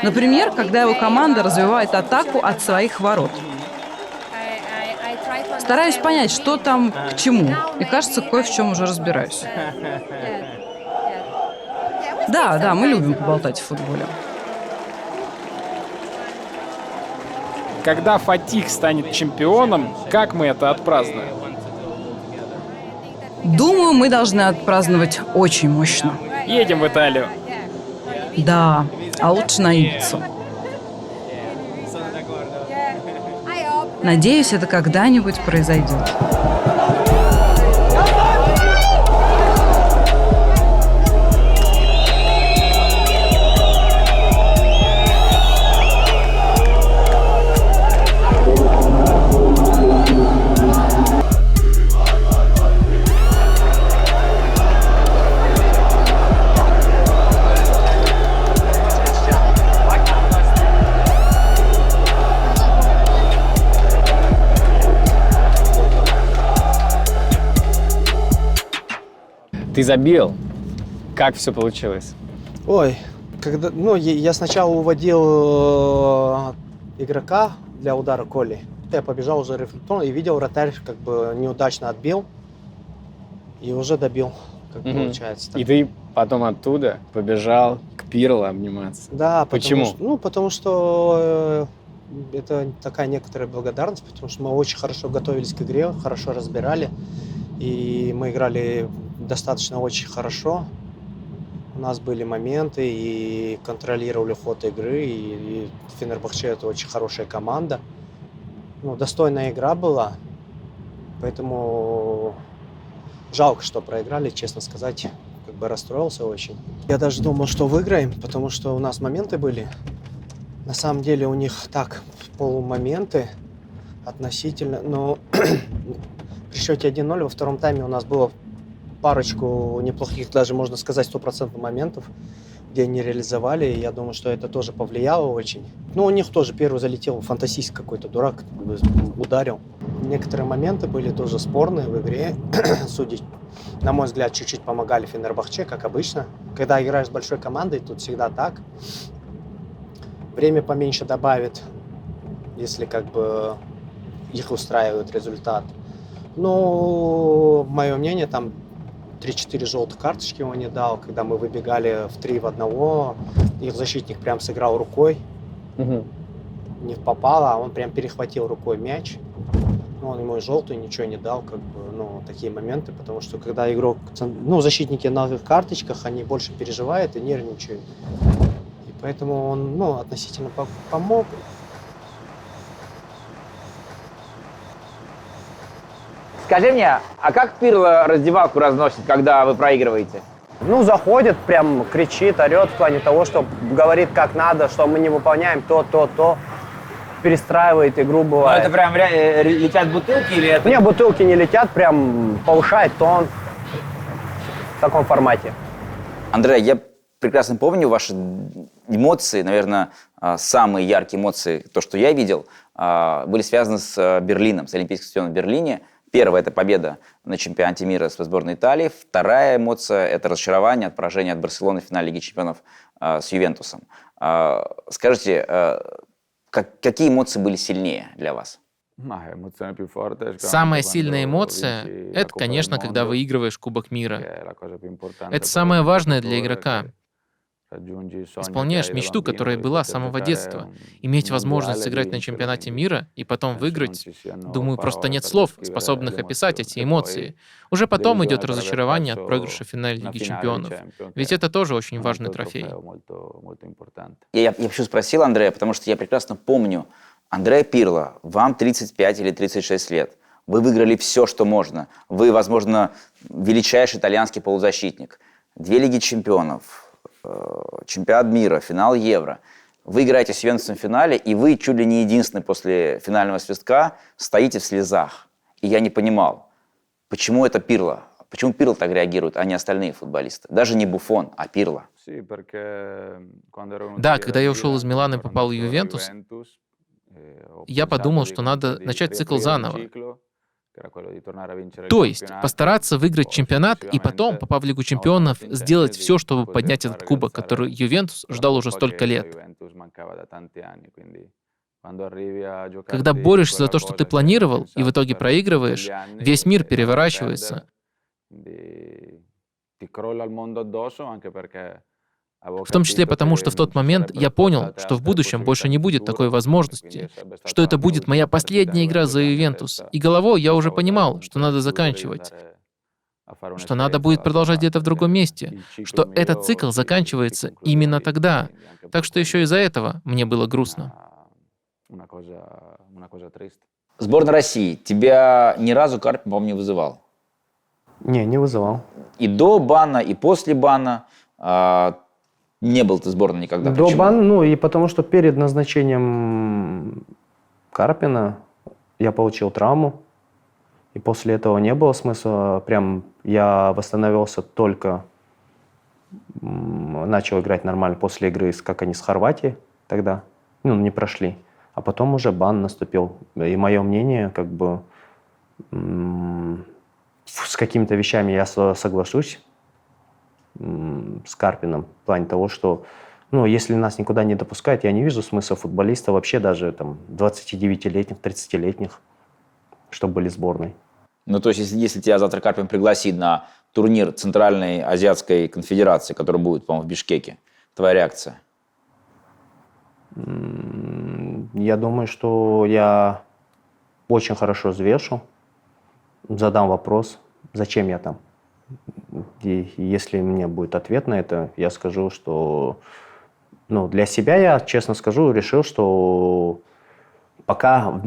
Например, когда его команда развивает атаку от своих ворот. Стараюсь понять, что там к чему. И кажется, кое в чем уже разбираюсь. Да, мы любим поболтать в футболе. Когда Фатих станет чемпионом, как мы это отпразднуем? Думаю, мы должны отпраздновать очень мощно. Едем в Италию. Да, а лучше на Ибицу. Надеюсь, это когда-нибудь произойдет. Ты забил. Как все получилось? Ой, я сначала уводил игрока для удара Коли. Я побежал уже рефлекторно и видел, вратарь как бы неудачно отбил и уже добил, как получается. Так. И ты потом оттуда побежал к Пирло обниматься. Да. Почему? Потому что это такая некоторая благодарность, потому что мы очень хорошо готовились к игре, хорошо разбирали. И мы играли достаточно очень хорошо. У нас были моменты и контролировали ход игры. И Фенербахче — это очень хорошая команда. Достойная игра была. Поэтому жалко, что проиграли, честно сказать. Как бы расстроился очень. Я даже думал, что выиграем, потому что у нас моменты были. На самом деле у них так полумоменты относительно, но при счете 1-0 во втором тайме у нас было парочку неплохих, даже можно сказать 100% моментов, где они реализовали, и я думаю, что это тоже повлияло очень. Ну, у них тоже первый залетел фантастический какой-то дурак, ударил. Некоторые моменты были тоже спорные в игре. Судьи, на мой взгляд, чуть-чуть помогали Фенербахче, как обычно. Когда играешь с большой командой, тут всегда так. Время поменьше добавит, если как бы их устраивает результат. Но, мое мнение, там 3-4 желтых карточки он не дал, когда мы выбегали в 3 в 1. Их защитник прям сыграл рукой. Не попало, а он прям перехватил рукой мяч. Ну, он ему и желтую ничего не дал, как бы, ну, такие моменты, потому что когда игрок, ну, защитники на карточках, они больше переживают и нервничают. И поэтому он, ну, относительно помог. Скажи мне, а как Пирло раздевалку разносит, когда вы проигрываете? Ну, заходит, прям кричит, орет в плане того, что говорит как надо, что мы не выполняем то. Перестраивает игру, бывает. Ну, это прям летят бутылки или это? Не, бутылки не летят, прям повышает тон в таком формате. Андрей, я прекрасно помню ваши эмоции, наверное, самые яркие эмоции, то, что я видел, были связаны с Берлином, с Олимпийским стадионом в Берлине. Первая – это победа на чемпионате мира с сборной Италии. Вторая эмоция – это разочарование от поражения от Барселоны в финале Лиги чемпионов с Ювентусом. Скажите, какие эмоции были сильнее для вас? Самая сильная эмоция – это, конечно, когда выигрываешь Кубок мира. Это самое важное для игрока. Исполняешь мечту, которая была с самого детства. Иметь возможность сыграть на чемпионате мира и потом выиграть, думаю, просто нет слов, способных описать эти эмоции. Уже потом идет разочарование от проигрыша в финале Лиги чемпионов. Ведь это тоже очень важный трофей. Я почему спросил Андрея, потому что я прекрасно помню, Андреа Пирло, вам 35 или 36 лет. Вы выиграли все, что можно. Вы, возможно, величайший итальянский полузащитник. 2 Лиги чемпионов, чемпионат мира, финал Евро. Вы играете с Ювентусом в финале, и вы чуть ли не единственный после финального свистка стоите в слезах. И я не понимал, почему это Пирло? Почему Пирло так реагирует, а не остальные футболисты? Даже не Буффон, а Пирло. Да, когда я ушел из Милана и попал в Ювентус, я подумал, что надо начать цикл заново. То есть постараться выиграть чемпионат и потом, попав в Лигу чемпионов, сделать все, чтобы поднять этот кубок, который Ювентус ждал уже столько лет. Когда борешься за то, что ты планировал, и в итоге проигрываешь, весь мир переворачивается. В том числе потому, что в тот момент я понял, что в будущем больше не будет такой возможности, что это будет моя последняя игра за Ювентус. И головой я уже понимал, что надо заканчивать, что надо будет продолжать где-то в другом месте, что этот цикл заканчивается именно тогда. Так что еще из-за этого мне было грустно. Сборная России тебя ни разу Карпин, по-моему, не вызывал? Не вызывал. И до бана, и после бана не был ты в сборной никогда. До бана, и потому что перед назначением Карпина я получил травму, и после этого не было смысла. Прям я восстановился только, начал играть нормально после игры, как они с Хорватией тогда, не прошли. А потом уже бан наступил. И мое мнение, как бы, с какими-то вещами я соглашусь с Карпином, в плане того, что, если нас никуда не допускают, я не вижу смысла футболиста вообще даже там 29-летних, 30-летних, чтобы были сборной. То есть, если тебя завтра Карпин пригласит на турнир Центральной Азиатской конфедерации, который будет, по-моему, в Бишкеке, твоя реакция? Я думаю, что я очень хорошо взвешу, задам вопрос, зачем я там. И если мне будет ответ на это, я скажу, что для себя я, честно скажу, решил, что пока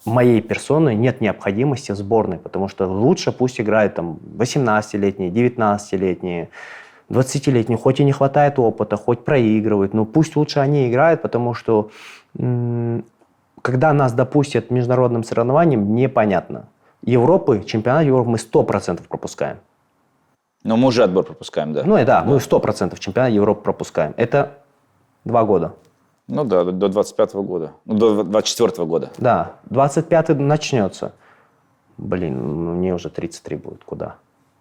моей персоны нет необходимости в сборной, потому что лучше пусть играют там 18-летние, 19-летние, 20-летние, хоть и не хватает опыта, хоть проигрывают, но пусть лучше они играют, потому что когда нас допустят к международным соревнованиям, непонятно. Чемпионат Европы мы 100% пропускаем. Но мы уже отбор пропускаем, да. Ну и да, мы 100% чемпионат Европы пропускаем. Это 2 года. Ну да, до 25-го года. Ну, до 24-го года. Да, 25-й начнется. Блин, мне уже 33 будет. Куда?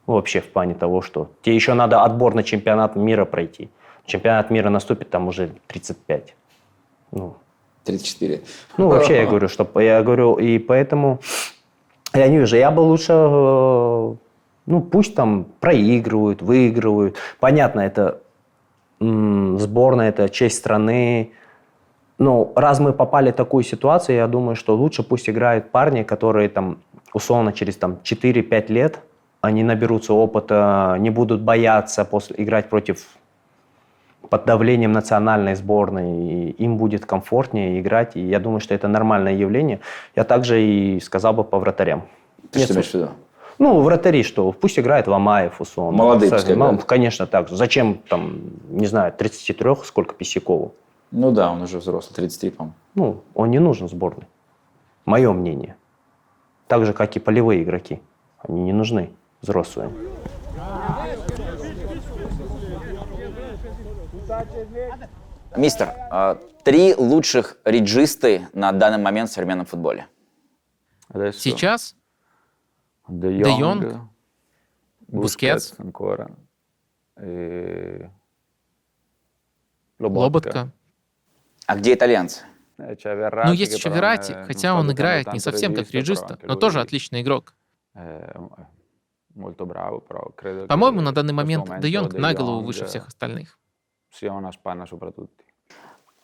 Вообще в плане того, что тебе еще надо отбор на чемпионат мира пройти. Чемпионат мира наступит, там уже 35. 34. Ну, вообще, я говорю, и поэтому я не вижу. Я бы лучше, пусть там проигрывают, выигрывают. Понятно, это сборная, это честь страны. Но раз мы попали в такую ситуацию, я думаю, что лучше пусть играют парни, которые там, условно, через 4-5 лет, они наберутся опыта, не будут бояться играть под давлением национальной сборной, и им будет комфортнее играть, и я думаю, что это нормальное явление. Я также и сказал бы по вратарям. Ты что имеешь в виду? Вратари, что пусть играет Ломаев, условно. Молодые пускай играют. Конечно, так же. Зачем, 33, сколько Писякову? Ну да, он уже взрослый, 33, по-моему. Он не нужен сборной. Мое мнение. Так же, как и полевые игроки. Они не нужны, взрослые. Мистер, 3 лучших реджисты на данный момент в современном футболе. Сейчас Де Йонг, Бускетс, Лоботка. А где итальянцы? Есть еще Верати, хотя он играет не совсем как реджиста, но тоже отличный игрок. По-моему, на данный момент Де Йонг на голову выше всех остальных.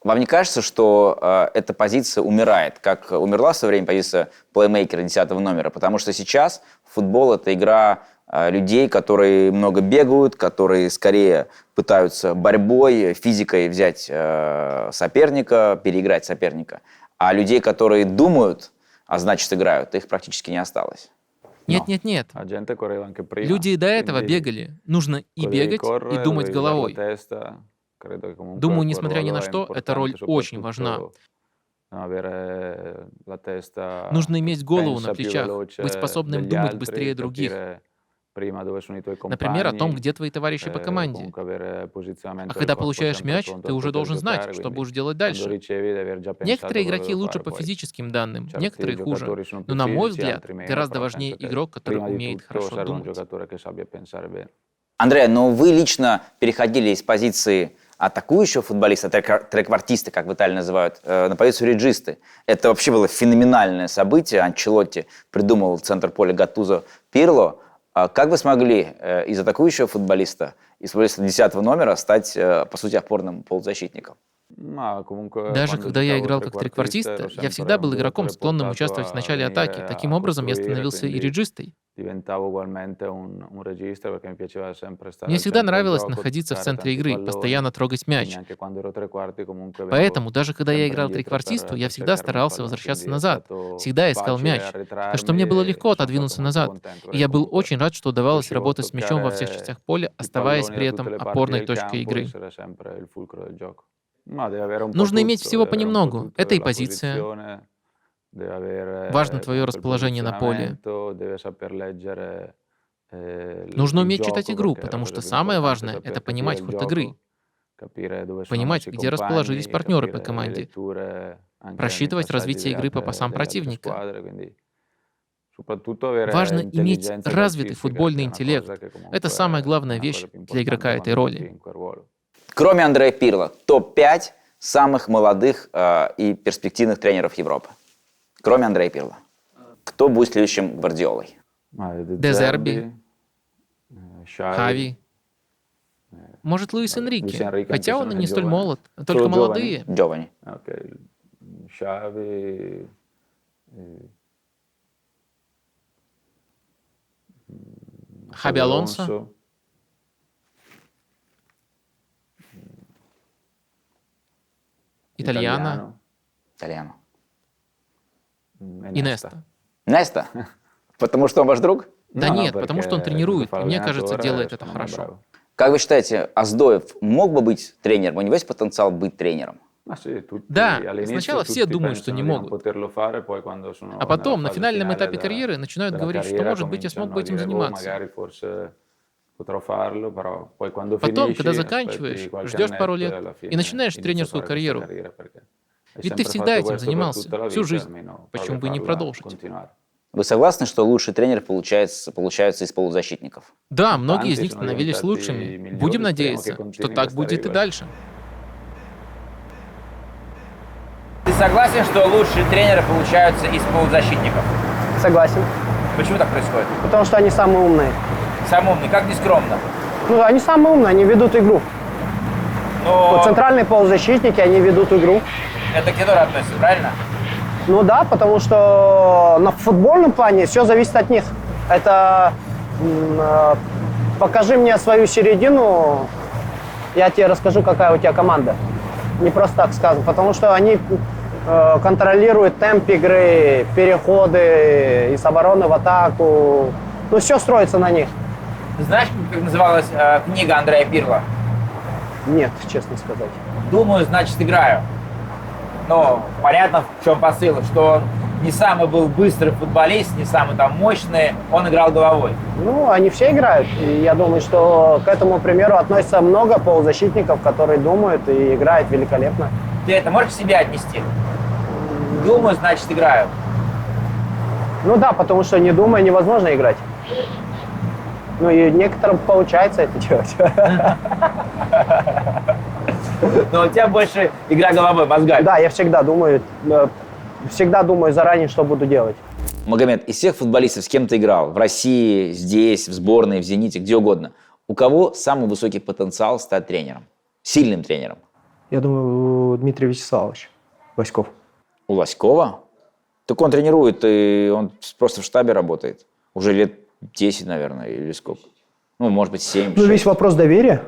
Вам не кажется, что эта позиция умирает, как умерла в свое время позиция плеймейкера 10-го номера? Потому что сейчас футбол — это игра людей, которые много бегают, которые скорее пытаются борьбой, физикой взять соперника, переиграть соперника. А людей, которые думают, а значит играют, их практически не осталось. Нет. Люди и до этого бегали. Нужно и бегать, и думать головой. Думаю, несмотря ни на что, эта роль очень важна. Нужно иметь голову на плечах, быть способным думать быстрее других. Например, о том, где твои товарищи по команде. А когда получаешь мяч, ты уже должен знать, что будешь делать дальше. Некоторые игроки лучше по физическим данным, некоторые хуже. Но, на мой взгляд, гораздо важнее игрок, который умеет хорошо думать. Андреа, вы лично переходили из позиции атакующего футболиста, треквартиста, как в Италии называют, на позицию реджисты. Это вообще было феноменальное событие. Анчелотти придумал центр поля Гаттузо Пирло. Как вы смогли из атакующего футболиста, из футболиста 10-го номера стать, по сути, опорным полузащитником? Даже когда я играл как треквартист, я всегда был игроком, склонным участвовать в начале атаки. Таким образом, я становился и реджистой. Мне всегда нравилось находиться в центре игры, постоянно трогать мяч. Поэтому, даже когда я играл треквартисту, я всегда старался возвращаться назад, всегда искал мяч, так что мне было легко отодвинуться назад. И я был очень рад, что удавалось работать с мячом во всех частях поля, оставаясь при этом опорной точкой игры. Нужно иметь всего понемногу. Это и позиция. Важно твое расположение на поле. Нужно уметь читать игру, потому что самое важное — это понимать ход игры. Понимать, где расположились партнеры по команде. Просчитывать развитие игры по пасам противника. Важно иметь развитый футбольный интеллект. Это самая главная вещь для игрока этой роли. Кроме Андреа Пирло, топ-5 самых молодых и перспективных тренеров Европы. Кроме Андреа Пирло. Кто будет следующим Гвардиолой? Де Зерби, Хави. Может, Луис Энрике, хотя он и не столь молод, только молодые. Джованни. Хаби Алонсо. Итальяно. И Неста. Неста? Потому что он ваш друг? Да нет, потому что он тренирует, и мне кажется, делает это хорошо. Как вы считаете, Оздоев мог бы быть тренером? У него есть потенциал быть тренером? Да, сначала все думают, что не могут. А потом, на финальном этапе карьеры, начинают говорить, что, может быть, я смог бы этим заниматься. Потом, когда заканчиваешь, ждешь пару лет и начинаешь тренерскую карьеру. Ведь ты всегда этим занимался, всю жизнь. Почему бы и не продолжить? Вы согласны, что лучшие тренеры получаются из полузащитников? Да, многие из них становились лучшими. Будем надеяться, что так будет и дальше. Ты согласен, что лучшие тренеры получаются из полузащитников? Согласен. Почему так происходит? Потому что они самые умные. Самый умный, как не скромно. Ну, они самые умные, они ведут игру. Но Вот центральные полузащитники, они ведут игру. это к которой относится, правильно? Ну да, потому что на футбольном плане все зависит от них. Это покажи мне свою середину, я тебе расскажу, какая у тебя команда. Не просто так сказано, потому что они контролируют темп игры, переходы из обороны в атаку. Ну, все строится на них. Знаешь, как называлась книга Андрея Пирло? Нет, честно сказать. «Думаю, значит, играю». Ну, понятно, в чем посыл, что он не самый был быстрый футболист, не самый там мощный, он играл головой. Ну, они все играют. И я думаю, что к этому примеру относится много полузащитников, которые думают и играют великолепно. Ты это можешь к себе отнести? Думаю, значит, играю. Ну да, потому что не думая невозможно играть. Ну и некоторым получается это делать. Но у тебя больше игра головой, мозгами. Да, я всегда думаю заранее, что буду делать. Магомед, из всех футболистов, с кем ты играл? В России, здесь, в сборной, в «Зените», где угодно. У кого самый высокий потенциал стать тренером? Сильным тренером? Я думаю, Дмитрий Вячеславович Васьков. У Лоськова? Так он тренирует, и он просто в штабе работает. Уже лет 10, наверное, или сколько? Ну, может быть, 7. Ну, весь вопрос доверия.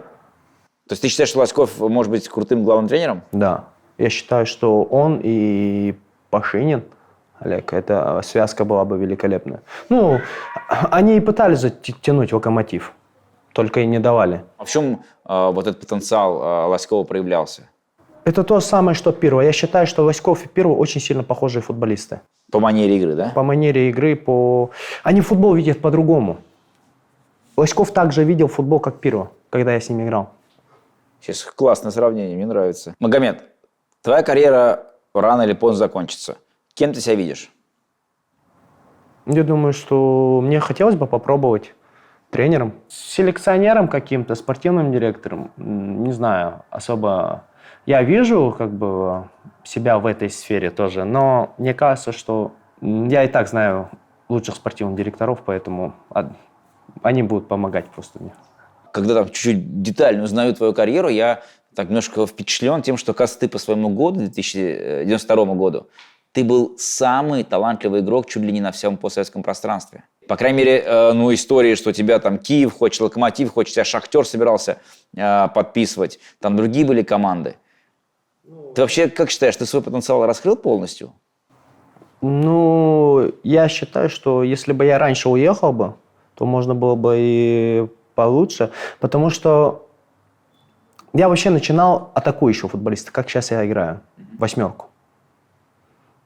То есть ты считаешь, что Лоськов может быть крутым главным тренером? Да. Я считаю, что он и Пашинин, Олег, эта связка была бы великолепная. Ну, они и пытались затянуть «Локомотив», только и не давали. А в чем вот этот потенциал Лоськова проявлялся? Это то самое, что Пирло. Я считаю, что Лоськов и Пирло очень сильно похожие футболисты. По манере игры, да? По манере игры, Они футбол видят по-другому. Лоськов также видел футбол, как Пирло, когда я с ним играл. Сейчас классное сравнение, мне нравится. Магомед, твоя карьера рано или поздно закончится. Кем ты себя видишь? Я думаю, что мне хотелось бы попробовать тренером, селекционером каким-то, спортивным директором. Не знаю, особо... Я вижу себя в этой сфере тоже, но мне кажется, что я и так знаю лучших спортивных директоров, поэтому они будут помогать просто мне. Когда там чуть-чуть детально узнаю твою карьеру, я так немножко впечатлен тем, что, оказывается, ты по своему году, 2092 году, ты был самый талантливый игрок чуть ли не на всем постсоветском пространстве. По крайней мере, истории, что тебя там Киев хочет, Локомотив хочет, тебя Шахтер собирался подписывать, там другие были команды. Ты вообще как считаешь, ты свой потенциал раскрыл полностью? Ну, я считаю, что если бы я раньше уехал бы, то можно было бы и получше, потому что я вообще начинал атакующего футболиста, как сейчас я играю, восьмерку.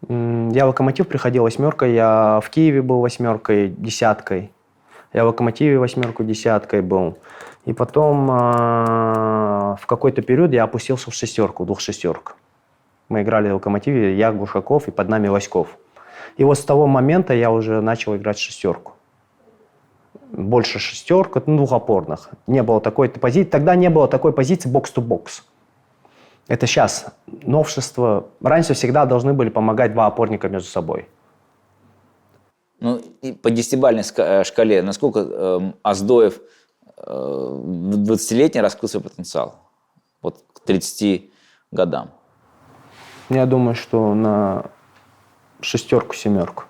Я в «Локомотив» приходил восьмеркой, я в Киеве был восьмеркой, десяткой. Я в «Локомотиве» восьмерку, десяткой был. И потом в какой-то период я опустился в шестерку, двухшестерку. Мы играли в «Локомотиве», я, Глушаков и под нами Лоськов. И вот с того момента я уже начал играть в шестерку. Больше шестерка, двухопорных. Не было такой позиции. Тогда не было такой позиции бокс-то-бокс. Это сейчас новшество. Раньше всегда должны были помогать два опорника между собой. Ну, и по 10-бальной шкале, насколько Оздоев в 20-летний раскрыл свой потенциал? Вот к 30 годам. Я думаю, что на шестерку-семерку.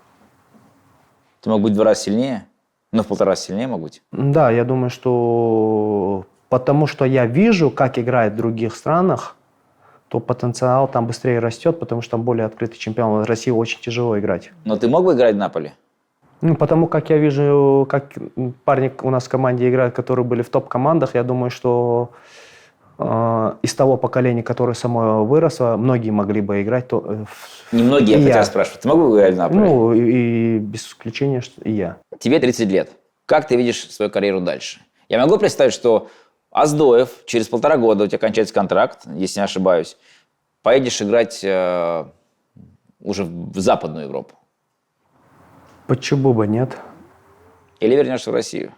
Ты мог быть в 2 раза сильнее? Ну, в 1,5 раза сильнее мог быть? Да, я думаю, что потому что я вижу, как играют в других странах, то потенциал там быстрее растет, потому что там более открытый чемпионат. В России очень тяжело играть. Но ты мог бы играть в Наполе? Ну, потому как я вижу, как парни у нас в команде играют, которые были в топ-командах, я думаю, что из того поколения, которое само выросло, многие могли бы играть. Немногие, я хотел спрашивать. Ты могу играть в Наполе? Ну, и без исключения, что и я. Тебе 30 лет. Как ты видишь свою карьеру дальше? Я могу представить, что Оздоев, через 1,5 года у тебя кончается контракт, если не ошибаюсь, поедешь играть уже в Западную Европу. Почему бы нет? Или вернешься в Россию?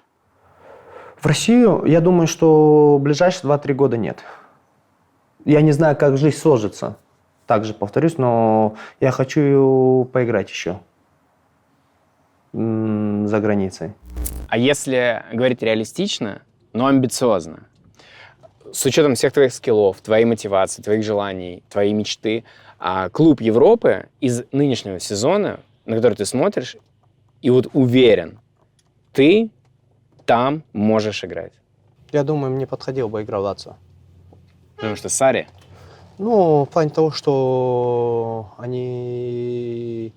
В Россию, я думаю, что в ближайшие 2-3 года нет. Я не знаю, как жизнь сложится. Также повторюсь, но я хочу поиграть еще за границей. А если говорить реалистично, но амбициозно, с учетом всех твоих скиллов, твоей мотивации, твоих желаний, твоей мечты, клуб Европы из нынешнего сезона, на который ты смотришь, и вот уверен, ты там можешь играть. Я думаю, мне подходил бы игра в Лацио. Потому что Сарри? Ну, в плане того, что они...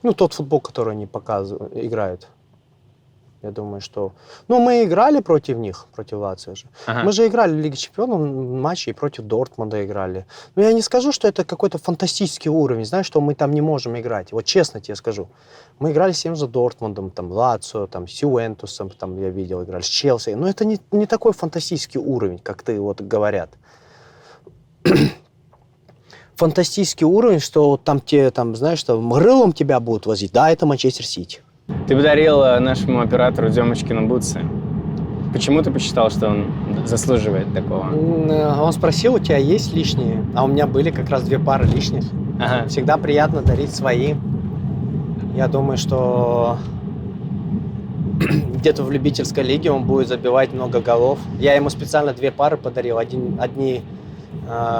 Ну, тот футбол, который они показывают, играют. Я думаю, что... Ну, мы играли против них, против Лацио же. Ага. Мы же играли в Лиге Чемпионов матчи и против Дортмунда играли. Но я не скажу, что это какой-то фантастический уровень, знаешь, что мы там не можем играть. Вот честно тебе скажу. Мы играли с тем же Дортмундом, там, Лацио, там, с Ювентусом, там, я видел, играли, с Челси. Но это не такой фантастический уровень, как ты вот говорят. Фантастический уровень, что там тебе, там, знаешь, там, рылом тебя будут возить. Да, это Манчестер Сити. Ты подарил нашему оператору Демочкину бутсы. Почему ты посчитал, что он заслуживает такого? Он спросил, у тебя есть лишние? А у меня были как раз 2 пары лишних. Ага. Всегда приятно дарить свои. Я думаю, что где-то в любительской лиге он будет забивать много голов. Я ему специально 2 пары подарил. Одни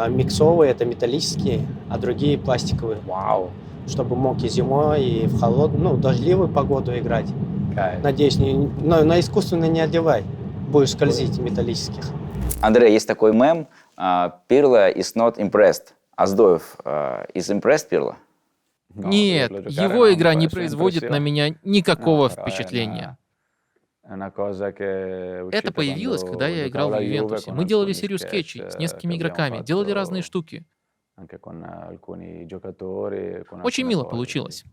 миксовые, это металлические, а другие пластиковые. Вау. Чтобы мог и зимой, и в холодную, ну, дождливую погоду играть. Кайф. Надеюсь, на искусственно не одевай. Будешь скользить в металлических. Андрей, есть такой мем. Pirlo is not impressed. Оздоев is impressed, Pirlo? Нет, его игра не производит на меня никакого впечатления. Это появилось, когда я играл в Ювентусе. Мы делали серию скетчей с несколькими игроками, делали разные штуки. Очень мило получилось.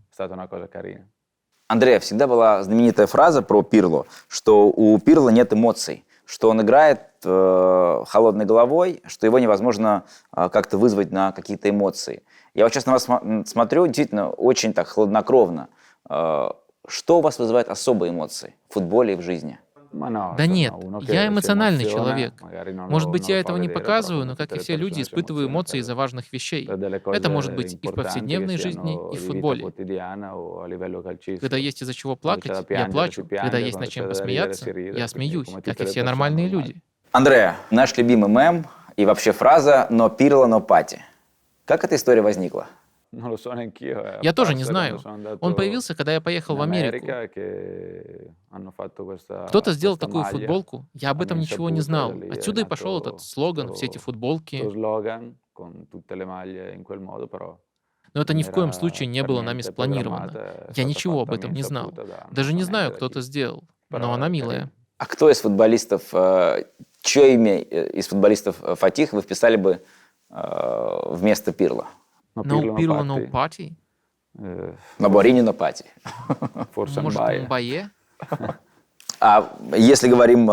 Андрей, всегда была знаменитая фраза про Пирло, что у Пирло нет эмоций, что он играет холодной головой, что его невозможно как-то вызвать на какие-то эмоции. Я вот сейчас на вас смотрю, действительно, очень так хладнокровно. Что у вас вызывает особые эмоции в футболе и в жизни? Да нет, я эмоциональный человек. Может быть, я этого не показываю, но, как и все люди, испытываю эмоции из-за важных вещей. Это может быть и в повседневной жизни, и в футболе. Когда есть из-за чего плакать, я плачу. Когда есть над чем посмеяться, я смеюсь, как и все нормальные люди. Андреа, наш любимый мем и вообще фраза «но Пирло, но пати». Как эта история возникла? Я тоже не знаю. Он появился, когда я поехал в Америку. Кто-то сделал такую футболку, я об этом ничего не знал. Отсюда и пошел этот слоган, все эти футболки. Но это ни в коем случае не было нами спланировано. Я ничего об этом не знал. Даже не знаю, кто это сделал, но она милая. А кто из футболистов, чье имя из футболистов Фатих вы вписали бы вместо Пирло? No Pirlo, no party? На Борини, на пати. Может, Мбае? А если говорим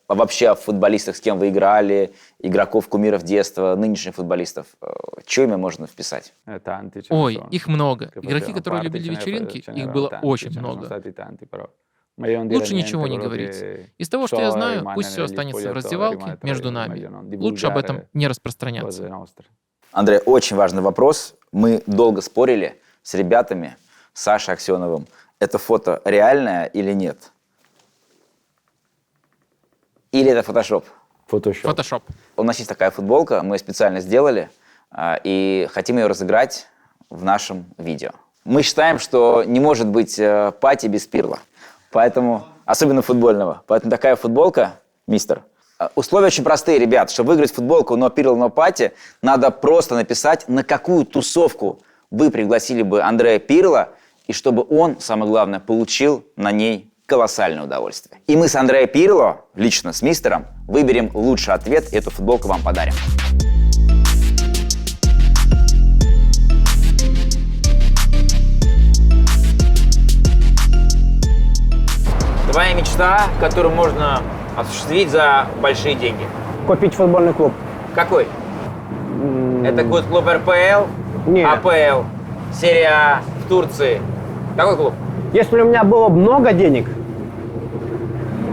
вообще о футболистах, с кем вы играли, игроков, кумиров детства, нынешних футболистов, чье имя можно вписать? Ой, их много. Игроки, которые любили вечеринки, их было очень много. Лучше ничего не говорить. Из того, что я знаю, пусть все останется в раздевалке между нами. Лучше об этом не распространяться. Андрей, очень важный вопрос. Мы долго спорили с ребятами, с Сашей Аксеновым. Это фото реальное или нет? Или это фотошоп? Фотошоп. У нас есть такая футболка, мы ее специально сделали, и хотим ее разыграть в нашем видео. Мы считаем, что не может быть пати без Пирло, поэтому, особенно футбольного. Поэтому такая футболка, мистер. Условия очень простые, ребят. Чтобы выиграть футболку «No Pirlo, no Party», надо просто написать, на какую тусовку вы пригласили бы Андреа Пирло, и чтобы он, самое главное, получил на ней колоссальное удовольствие. И мы с Андреа Пирло, лично с мистером, выберем лучший ответ и эту футболку вам подарим. Твоя мечта, которую можно осуществить за большие деньги. Купить футбольный клуб. Какой? Это будет клуб РПЛ, Нет. АПЛ, серия А в Турции. Какой клуб? Если у меня было много денег,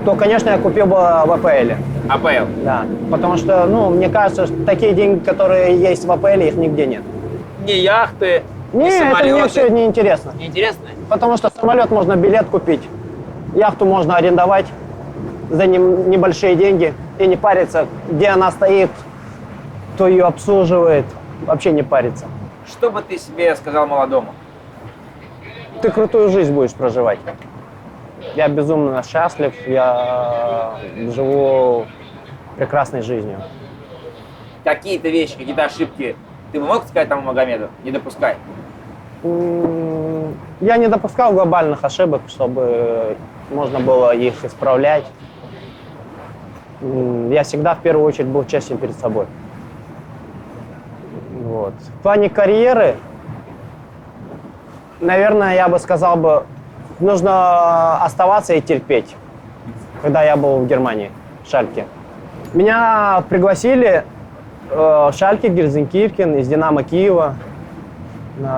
то, конечно, я купил бы в АПЛ. АПЛ? Да. Потому что, мне кажется, что такие деньги, которые есть в АПЛ, их нигде нет. Не яхты, не Нет, самолеты. это мне все не интересно. Не интересно? Потому что самолет можно билет купить, яхту можно арендовать за небольшие деньги и не париться, где она стоит, кто ее обслуживает, вообще не париться. Что бы ты себе сказал молодому? Ты крутую жизнь будешь проживать. Я безумно счастлив, я живу прекрасной жизнью. Какие-то вещи, какие-то ошибки ты бы мог сказать тому Магомеду? Не допускай. Я не допускал глобальных ошибок, чтобы можно было их исправлять. Я всегда в первую очередь был честен перед собой. Вот. В плане карьеры, наверное, я бы сказал нужно оставаться и терпеть. Когда я был в Германии, в Шальке. Меня пригласили в Шальке, Гельзенкирхен из Динамо Киева.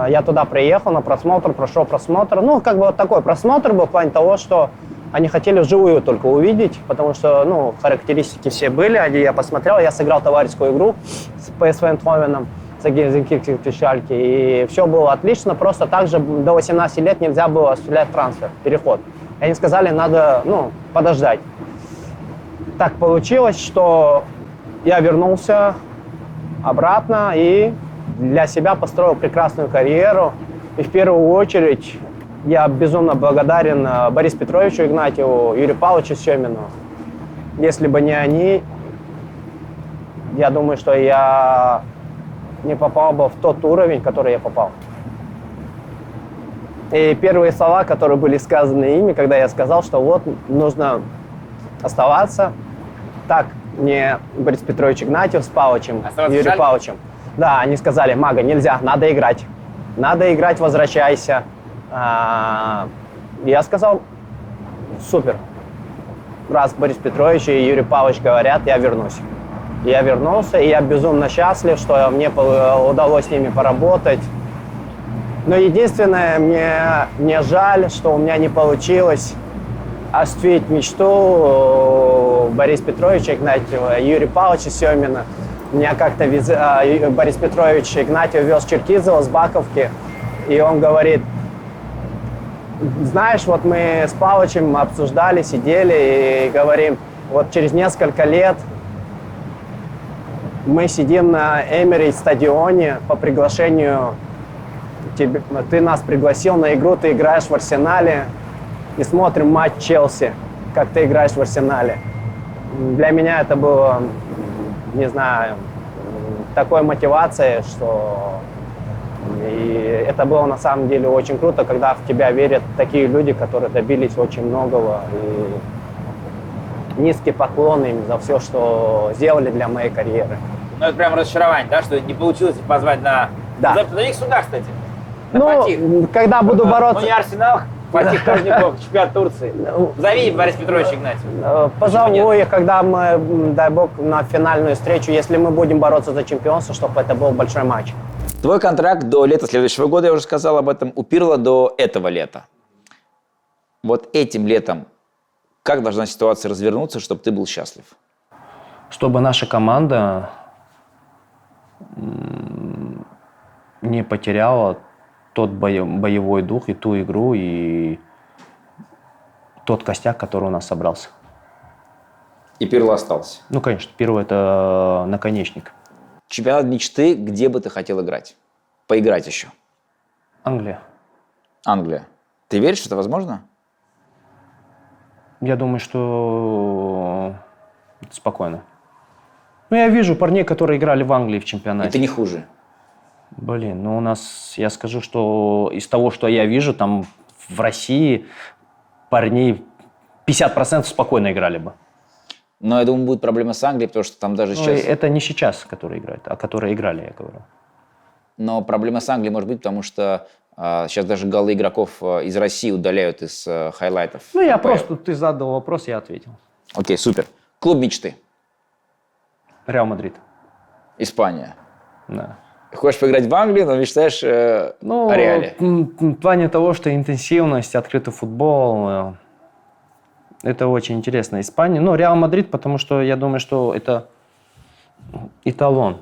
Я туда приехал на просмотр, прошел просмотр. Вот такой просмотр был в плане того, что они хотели вживую только увидеть, потому что, характеристики все были. Я посмотрел, я сыграл товарищескую игру с ПСВ Эйндховеном, с Гельзенкирхен в Шальке, и все было отлично. Просто также до 18 лет нельзя было осуществлять трансфер, переход. И они сказали, надо, подождать. Так получилось, что я вернулся обратно и для себя построил прекрасную карьеру. И в первую очередь я безумно благодарен Борису Петровичу Игнатьеву, Юрию Павловичу Семину. Если бы не они, я думаю, что я не попал бы в тот уровень, в который я попал. И первые слова, которые были сказаны ими, когда я сказал, что нужно оставаться. Так мне Борис Петрович Игнатьев с Павловичем, Юрием Павловичем. Да, они сказали, Мага, нельзя, надо играть. Надо играть, возвращайся. Я сказал, супер. Раз Борис Петрович и Юрий Павлович говорят, я вернусь. Я вернулся, и я безумно счастлив, что мне удалось с ними поработать. Но единственное, мне жаль, что у меня не получилось осуществить мечту Бориса Петровича Игнатьева и Юрия Павловича Семина. Меня как-то Борис Петрович Игнатьев вез Черкизова с Баковки, и он говорит, знаешь, мы с Павловичем обсуждали, сидели и говорим, через несколько лет мы сидим на Эмирейтс стадионе по приглашению, ты нас пригласил на игру, ты играешь в Арсенале, и смотрим матч Челси, как ты играешь в Арсенале. Для меня это было, не знаю, такой мотивацией, что и это было на самом деле очень круто, когда в тебя верят такие люди, которые добились очень многого. И низкий поклон им за все, что сделали для моей карьеры. Это прям разочарование, да, что не получилось позвать на... Да. На их суда, кстати. Фатих. Когда буду бороться... Не Арсенал, Фатих Кожников, чемпионат Турции. Зови Бориса Петровича Игнатьева. Позову их, когда мы, дай бог, на финальную встречу, если мы будем бороться за чемпионство, чтобы это был большой матч. Твой контракт до лета следующего года, я уже сказал об этом, у Пирло до этого лета. Этим летом как должна ситуация развернуться, чтобы ты был счастлив? Чтобы наша команда не потеряла тот боевой дух и ту игру, и тот костяк, который у нас собрался. И Пирло остался? Конечно, Пирло – это наконечник. Чемпионат мечты, где бы ты хотел играть? Поиграть еще? Англия. Англия. Ты веришь, что это возможно? Я думаю, что спокойно. Я вижу парней, которые играли в Англии в чемпионате. И ты не хуже? Блин, ну у нас, я скажу, что из того, что я вижу, там в России парней 50% спокойно играли бы. Но я думаю, будет проблема с Англией, потому что там даже Ну, сейчас... это не сейчас, которые играют, а которые играли, я говорю. Но проблема с Англией может быть, потому что сейчас даже голы игроков из России удаляют из хайлайтов. Ну, я АПЛ. просто, ты задал вопрос, я ответил. Окей, супер. Клуб мечты. Реал Мадрид. Испания. Да. Хочешь поиграть в Англию, но мечтаешь о Реале. В плане того, что интенсивность, открытый футбол, это очень интересно. Испания, ну, Реал Мадрид, потому что я думаю, что это эталон.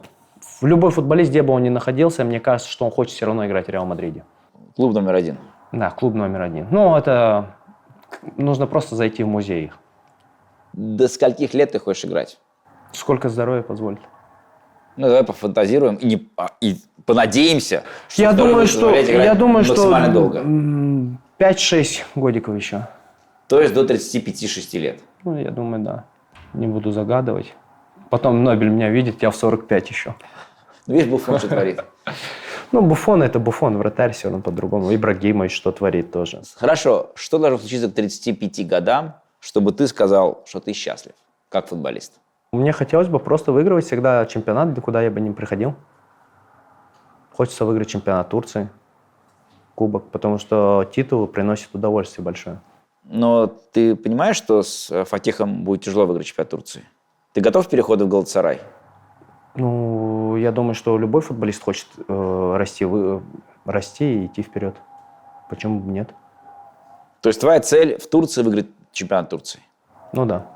Любой футболист, где бы он ни находился, мне кажется, что он хочет все равно играть в Реал Мадриде. Клуб номер 1. Да, клуб номер 1. Ну, это нужно просто зайти в музей их. До скольких лет ты хочешь играть? Сколько здоровья позволит. Ну, давай пофантазируем и понадеемся, что Я здоровье думаю, будет что максимально долго. 5-6 годиков еще. То есть до 35-6 лет. Ну, я думаю, да. Не буду загадывать. Потом Нобель меня видит, я в 45 еще. Ну, видишь, Буффон что творит. Ну, Буффон — это Буффон, вратарь все равно по-другому. Ибрагимович что творит тоже. Хорошо. Что должно случиться к 35 годам, чтобы ты сказал, что ты счастлив, как футболист? Мне хотелось бы просто выигрывать всегда чемпионат, куда я бы не приходил. Хочется выиграть чемпионат Турции, кубок, потому что титулы приносят удовольствие большое. Но ты понимаешь, что с Фатихом будет тяжело выиграть чемпионат Турции? Ты готов к переходу в Галатасарай? Ну, я думаю, что любой футболист хочет расти и идти вперед. Почему бы нет? То есть твоя цель в Турции выиграть чемпионат Турции? Ну да.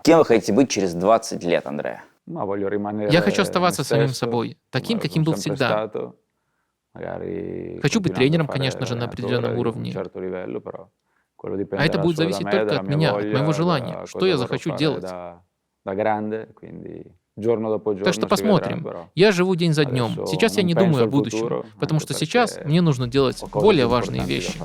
Кем вы хотите быть через 20 лет, Андреа? Я хочу оставаться самим собой, таким, каким был всегда. Хочу быть тренером, конечно же, на определенном уровне. А это будет зависеть только от меня, от моего желания, что я захочу делать. Так что посмотрим. Я живу день за днем. Сейчас я не думаю о будущем, потому что сейчас мне нужно делать более важные вещи.